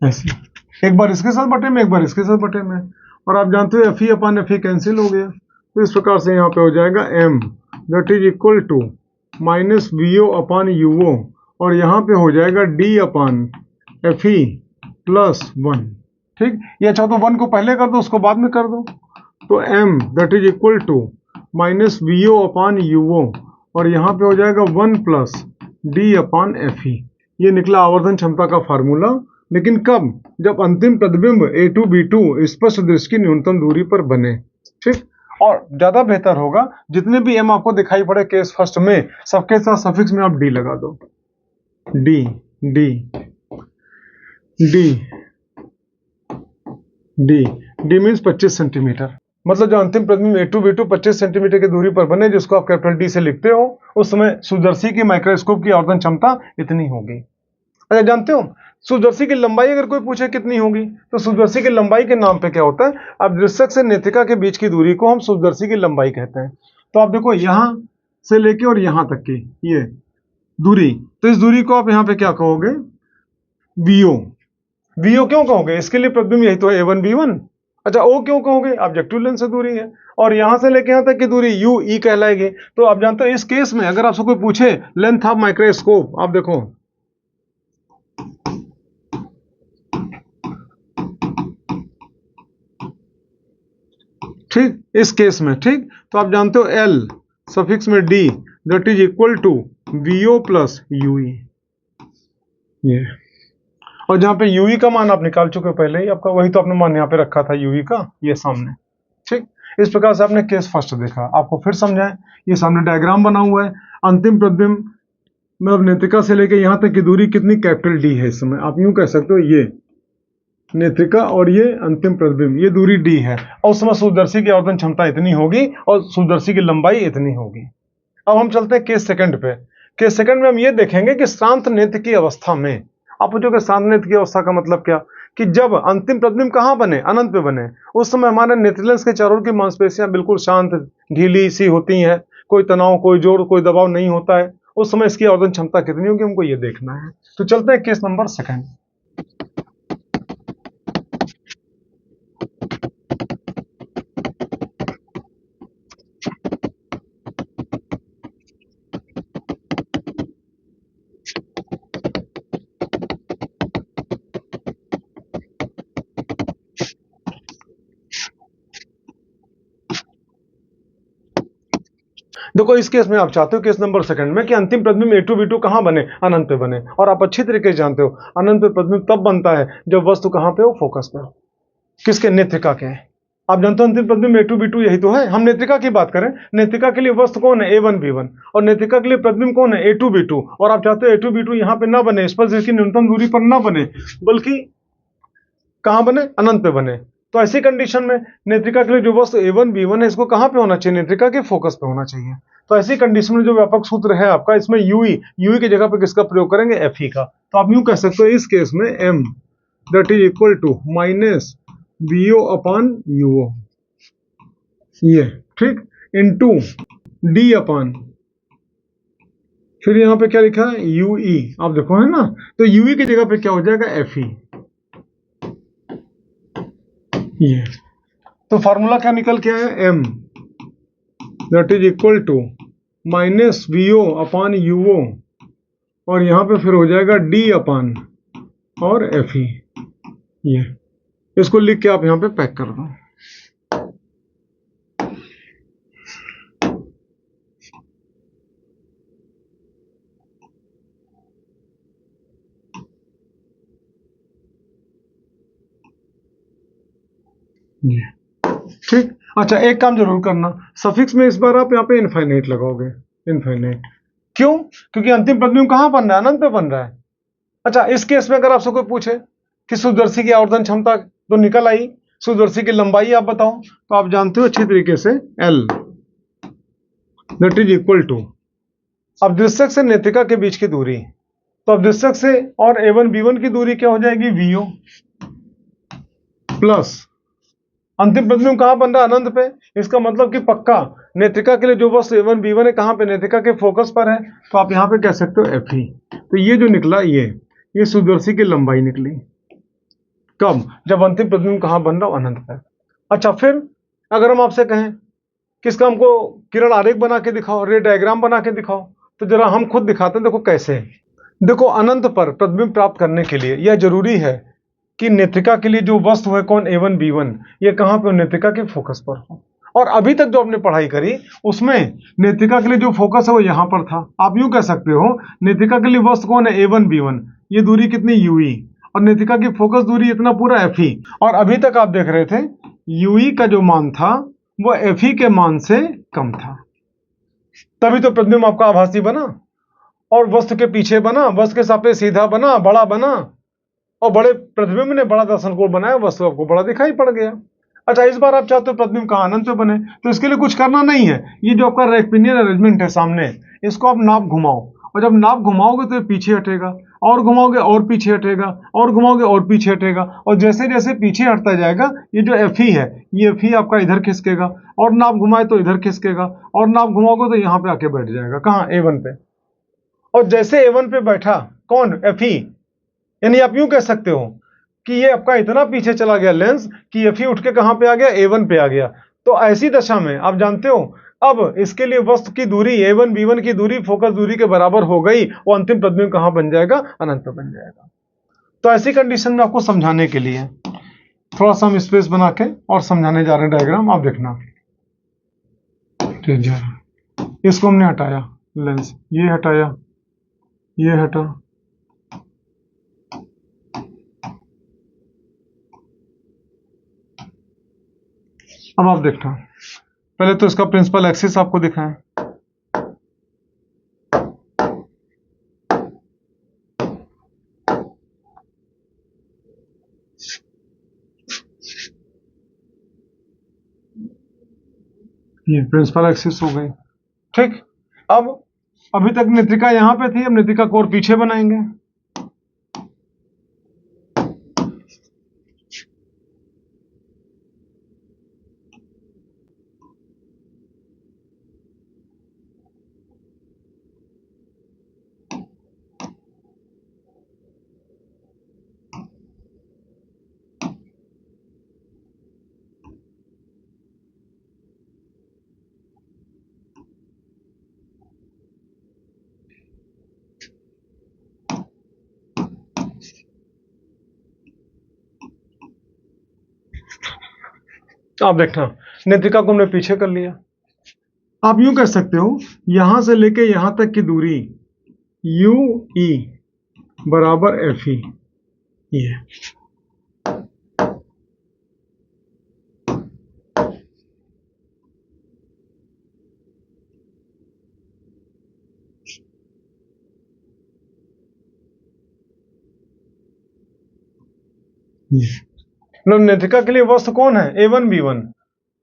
ऐसे एक बार इसके साथ बटे में, एक बार इसके साथ बटे में। और आप जानते हो एफ ई अपान एफ ई कैंसिल हो गया, तो इस प्रकार से यहाँ पे हो जाएगा m that is equal to minus V O upon U O, और यहाँ पे हो जाएगा d upon F E plus 1, ठीक। या चाहो तो 1 को पहले कर दो, उसको बाद में कर दो। तो m that is equal to minus V O upon U O, और यहाँ पे हो जाएगा 1 plus D upon F E. ये निकला आवर्धन क्षमता का फार्मूला। लेकिन कब? जब अंतिम प्रतिबिंब A2 B2 स्पष्ट दृश्य की न्यूनतम दूरी पर बने, ठीक। और ज्यादा बेहतर होगा जितने भी m आपको दिखाई पड़े केस फर्स्ट में, सबके साथ सफिक्स में आप d लगा दो। d d d d d means 25 centimetre. मतलब जो अंतिम प्रतिबिंब A2 B2 25 सेंटीमीटर की दूरी पर बने, जिसको आप कैपिटल D से लिखते हो, उस समय सूक्ष्मदर्शी की माइक्रोस्कोप की आवर्धन क्षमता इतनी होगी। अच्छा, जानते हो सूक्ष्मदर्शी की लंबाई अगर कोई पूछे कितनी होगी, तो सूक्ष्मदर्शी की लंबाई के नाम पे क्या होता है, अब दृश्यक से नेत्रिका के बीच की दूरी को हम सूक्ष्मदर्शी की लंबाई कहते हैं। तो आप देखो यहां से लेके और यहां तक की ये दूरी, तो इस दूरी को आप यहाँ पे क्या कहोगे, VO। VO क्यों कहोगे? इसके लिए प्रतिबिंब यही तो है A1 B1। अच्छा, O क्यों कहोगे? ऑब्जेक्टिव लेंस से दूरी है, और यहां से लेके यहां तक की दूरी UE कहलाएगी। तो आप जानते हो इस केस में अगर आपसे कोई पूछे लेंथ ऑफ माइक्रोस्कोप, आप देखो ठीक, इस केस में, ठीक। तो आप जानते हो L सफिक्स में D that is equal to VO plus UE, ये। और जहां पे UE का मान आप निकाल चुके हो पहले ही, आपका वही तो आपने मान यहाँ पे रखा था UE का, ये सामने, ठीक। इस प्रकार से आपने केस फर्स्ट देखा। आपको फिर समझाएं, ये सामने डायग्राम बना हुआ है। अंतिम प्रतिबिंब में अब नेत्रिका से लेके यहाँ तक की दूरी कितनी, कैपिटल D है इस समय। आप यूं कह सकते हो ये नेत्रिका और ये अंतिम प्रतिबिंब, ये दूरी D है, और उस समय सूक्ष्मदर्शी की आवर्धन क्षमता इतनी होगी और सूक्ष्मदर्शी की लंबाई इतनी होगी। अब हम चलते हैं केस सेकंड पे। केस सेकंड में हम ये देखेंगे कि शांत नेत्र की अवस्था में, आप पूछोगे शांत नेत्र की अवस्था का मतलब क्या, कि जब अंतिम प्रतिबिंब कहाँ बने, अनंत पे बने, उस समय हमारे नेत्रलेंस के चारों की मांसपेशियां बिल्कुल शांत ढीली सी होती हैं, कोई तनाव, कोई जोर, कोई दबाव नहीं होता है। उस समय इसकी आवर्धन क्षमता कितनी होगी, हमको ये देखना है। तो चलते हैं केस नंबर सेकंड। देखो इस केस में आप चाहते हो केस नंबर सेकंड में कि अंतिम प्रतिबिंब A2 B2 कहां बने, अनंत पे बने। और आप अच्छी तरीके से जानते हो अनंत पे प्रतिबिंब तब बनता है जब वस्तु कहां पे हो, फोकस पे हो। किसके? नेत्रिका के। आप जानते हो अंतिम प्रतिबिंब A2 B2 यही तो है। हम नेत्रिका की बात करें, नेत्रिका के लिए वस्तु कौन है, A1 B1, और नेत्रिका के लिए प्रतिबिंब कौन है, A2 B2। और आप चाहते हो A2 B2 यहां पे ना बने, स्पर्श दृश्य की न्यूनतम दूरी पर ना बने, बल्कि कहां बने, अनंत पे बने। तो ऐसी कंडीशन में नेत्रिका के लिए जो वस्तु A1 B1 है, इसको कहां पे होना चाहिए, नेत्रिका के फोकस पे होना चाहिए। तो ऐसी कंडीशन में जो व्यापक सूत्र है आपका, इसमें UE की जगह पे किसका प्रयोग करेंगे, FE का। तो आप यूं कह सकते हो इस केस में M that is equal to minus VO upon UO, ये ठीक, इनटू D अपान, फिर यहाँ पे क्या लिखा है, UE। आप देखो है ना, तो UE की जगह पे क्या हो जाएगा, FE, ये। तो फार्मूला क्या निकल के आया, M that is equal to minus VO upon UO, और यहाँ पे फिर हो जाएगा डी अपान और एफ ई। ये इसको लिख के आप यहाँ पे पैक कर दो। ठीक। अच्छा, एक काम जरूर करना, सफिक्स में इस बार आप यहाँ पे इनफाइनाइट लगाओगे। इनफाइनाइट क्यों? क्योंकि अंतिम प्रद्युम्न कहाँ बन रहा है? अनंत पे बन रहा है। अच्छा, इस केस में अगर आपसे कोई पूछे कि सूक्ष्मदर्शी की आवर्धन क्षमता तो निकल आई, सूक्ष्मदर्शी की लंबाई आप बताओ, तो आप जानते हो अच्छी तरीके से L that is equal to अवदृश्यक से नेत्रिका के बीच की दूरी। तो अवदृश्यक से और A1 B1 की दूरी क्या हो जाएगी? VO प्लस अंतिम प्रद्युम्न कहाँ बन रहा है? अनंत पे। इसका मतलब कि पक्का नेत्रिका के लिए जो वस्तु A1 B1 है कहाँ पे? नेत्रिका के फोकस पर है। तो आप यहाँ पे कह सकते हो FE। तो ये जो निकला ये सूक्ष्मदर्शी की लंबाई निकली। कब? जब अंतिम प्रद्युम्न कहाँ बन रहा है? अनंत पे। अच्छा, फिर अगर हम आपसे कहें किसका हमको किरण आरेख बना के दिखाओ, रे डायग्राम बना के दिखाओ, तो जरा हम खुद दिखाते हैं। देखो कैसे। देखो, अनंत पर प्रतिबिंब प्राप्त करने के लिए यह जरूरी है कि नेत्रिका के लिए जो वस्तु है कौन? A1 B1, ये कहाँ पे? नेत्रिका के फोकस पर हो। और अभी तक जो आपने पढ़ाई करी उसमें नेत्रिका के लिए जो फोकस है वो यहाँ पर था। आप यूं कह सकते हो नेत्रिका के लिए वस्तु कौन है? A1 B1, ये दूरी कितनी? UE, और नेत्रिका की फोकस दूरी इतना पूरा FE। और अभी तक आप देख रहे थे UE का जो मान था वो FE के मान से कम था, तभी तो प्रतिबिंब आपका आभासी बना और वस्तु के पीछे बना, वस्तु के सापेक्ष सीधा बना, बड़ा बना, और बड़े प्रतिबिंब ने बड़ा दर्शन कोण बनाया, वस्तु आपको बड़ा दिखाई पड़ गया। अच्छा, इस बार आप चाहते हो प्रतिबिंब का अनंत पे बने, तो इसके लिए कुछ करना नहीं है। ये जो आपका रेक्टिलिनियर अरेंजमेंट है सामने, इसको आप नाप घुमाओ, और जब नाप घुमाओगे तो ये पीछे हटेगा, और घुमाओगे और पीछे हटेगा, और घुमाओगे और पीछे हटेगा, और जैसे जैसे पीछे हटता जाएगा ये जो FE है, ये FE आपका इधर खिसकेगा, और नाप घुमाए तो इधर खिसकेगा, और नाप घुमाओगे तो यहाँ पे आके बैठ जाएगा। कहाँ? A1 पे। और जैसे A1 पे बैठा कौन? FE, यानी आप यूं कह सकते हो कि ये आपका इतना पीछे चला गया लेंस कि FE उठ के कहां पे आ गया? A1 पे आ गया। तो ऐसी दशा में आप जानते हो अब इसके लिए वस्तु की दूरी A1 B1 की दूरी फोकस दूरी के बराबर हो गई, वो अंतिम प्रतिबिंब कहां बन जाएगा? अनंत पे बन जाएगा। तो ऐसी कंडीशन में आपको समझाने के लिए थोड़ा सा हम स्पेस बना के और समझाने जा रहे हैं डायग्राम, आप देखना। ठीक है, इसको हमने हटाया लेंस, ये हटाया, ये हटा, अब आप देखना। पहले तो इसका प्रिंसिपल एक्सिस आपको दिखाएं। ये प्रिंसिपल एक्सिस हो गई। ठीक। अब अभी तक नेत्रिका यहां पे थी, अब नेत्रिका को और पीछे बनाएंगे। आप देखना, नेत्रिका को हमने पीछे कर लिया। आप यूं कह सकते हो यहां से लेके यहां तक की दूरी UE बराबर FE। ये मतलब नेत्रिका के लिए वस्तु कौन है? A1 B1।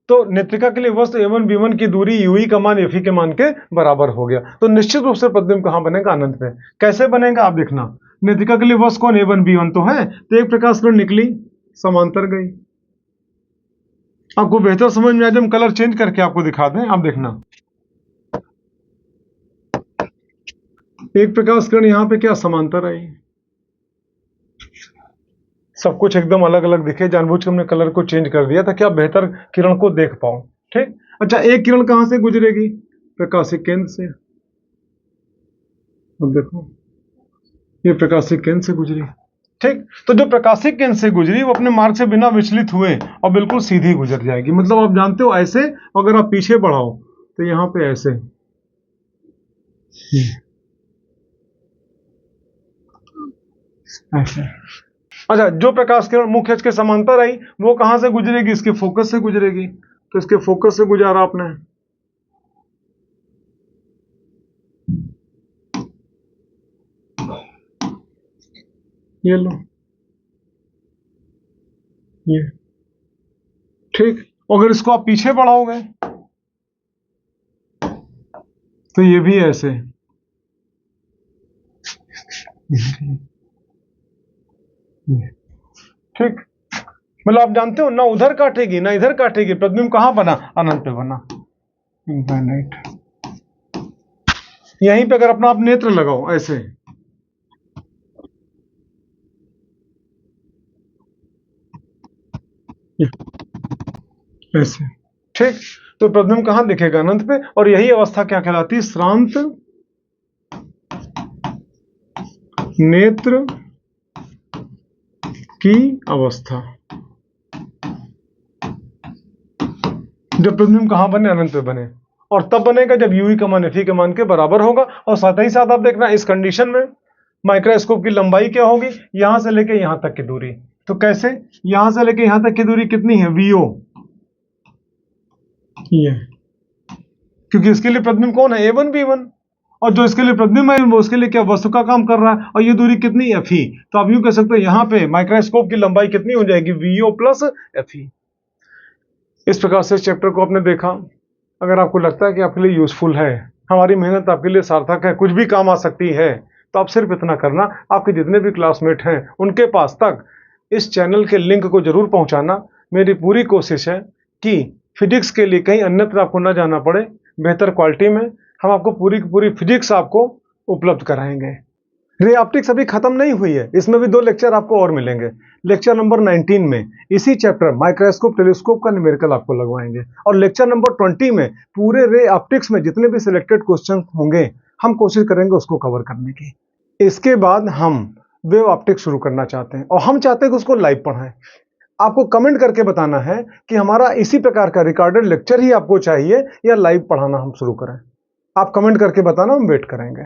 तो नेत्रिका के लिए वस्तु A1 B1 की दूरी UE का मान FE के मान के बराबर हो गया। तो निश्चित रूप से प्रतिबिंब कहां बनेगा? अनंत पे। कैसे बनेगा आप देखना। नेत्रिका के लिए वस्तु कौन? A1 B1 तो है, तो एक प्रकाश किरण निकली, समांतर गई। आपको बेहतर समझ में आ जाए, हम कलर चेंज करके आपको दिखा दें। आप देखना, एक प्रकाश किरण यहां पे क्या समांतर आई, सब कुछ एकदम अलग अलग दिखे। जानबूझ के हमने कलर को चेंज कर दिया ताकि आप बेहतर किरण को देख पाओ। ठीक। अच्छा, एक किरण कहां से गुजरेगी? प्रकाशिक केंद्र से। अब देखो, ये प्रकाशिक केंद्र से गुजरी। ठीक, तो जो प्रकाशिक केंद्र से गुजरी वो अपने मार्ग से बिना विचलित हुए और बिल्कुल सीधी गुजर जाएगी। मतलब आप जानते हो ऐसे, अगर आप पीछे बढ़ाओ तो यहां पे ऐसे, ऐसे। अच्छा, जो प्रकाश किरण मुख्य अक्ष के समांतर आई वो कहां से गुजरेगी? इसके फोकस से गुजरेगी। तो इसके फोकस से गुजारा आपने, ये लो, ये। ठीक, अगर इसको आप पीछे बढ़ाओगे तो ये भी ऐसे। ठीक, मतलब आप जानते हो ना उधर काटेगी ना इधर काटेगी। प्रतिबिंब कहां बना? अनंत पे बना, इनफाइनाइट। यहीं पे अगर अपना आप नेत्र लगाओ ऐसे, ऐसे। ठीक, तो प्रतिबिंब कहां दिखेगा? अनंत पे। और यही अवस्था क्या कहलाती है? श्रांत नेत्र की अवस्था। जब प्रतिबिंब कहां बने? अनंत पे बने। और तब बनेगा जब यूवी का मान एफई के मान के बराबर होगा। और साथ ही साथ आप देखना, इस कंडीशन में माइक्रोस्कोप की लंबाई क्या होगी? यहां से लेके यहां तक की दूरी। तो कैसे? यहां से लेके यहां तक की दूरी कितनी है? वीओ। ये, क्योंकि इसके लिए प्रतिबिंब कौन है? A1 B1। और जो इसके लिए प्रतिबिंब है वो उसके लिए क्या? वस्तु का काम कर रहा है। और ये दूरी कितनी? एफई। तो आप यूं कह सकते हो यहां पे माइक्रोस्कोप की लंबाई कितनी हो जाएगी? VO plus FE. इस प्रकार से इस चैप्टर को आपने देखा। अगर आपको लगता है कि आपके लिए यूजफुल है, हमारी मेहनत आपके लिए सार्थक है, कुछ भी काम आ सकती है, तो आप सिर्फ इतना करना, आपके जितने भी क्लासमेट हैं उनके पास तक इस चैनल के लिंक को जरूर पहुंचाना। मेरी पूरी कोशिश है कि फिजिक्स के लिए कहीं अन्यत्र आपको ना जाना पड़े, बेहतर क्वालिटी में हम आपको पूरी की पूरी फिजिक्स आपको उपलब्ध कराएंगे। रे ऑप्टिक्स अभी खत्म नहीं हुई है, इसमें भी 2 लेक्चर आपको और मिलेंगे। लेक्चर नंबर 19 में इसी चैप्टर माइक्रोस्कोप टेलीस्कोप का न्यूमेरिकल आपको लगवाएंगे। और लेक्चर नंबर 20 में पूरे रे ऑप्टिक्स में जितने भी सिलेक्टेड क्वेश्चन होंगे हम कोशिश करेंगे उसको कवर करने की। इसके बाद हम वेव ऑप्टिक्स शुरू करना चाहते हैं और हम चाहते हैं कि उसको लाइव पढ़ाएं। आपको कमेंट करके बताना है कि हमारा इसी प्रकार का रिकॉर्डेड लेक्चर ही आपको चाहिए या लाइव पढ़ाना हम शुरू करें। आप कमेंट करके बताना, हम वेट करेंगे।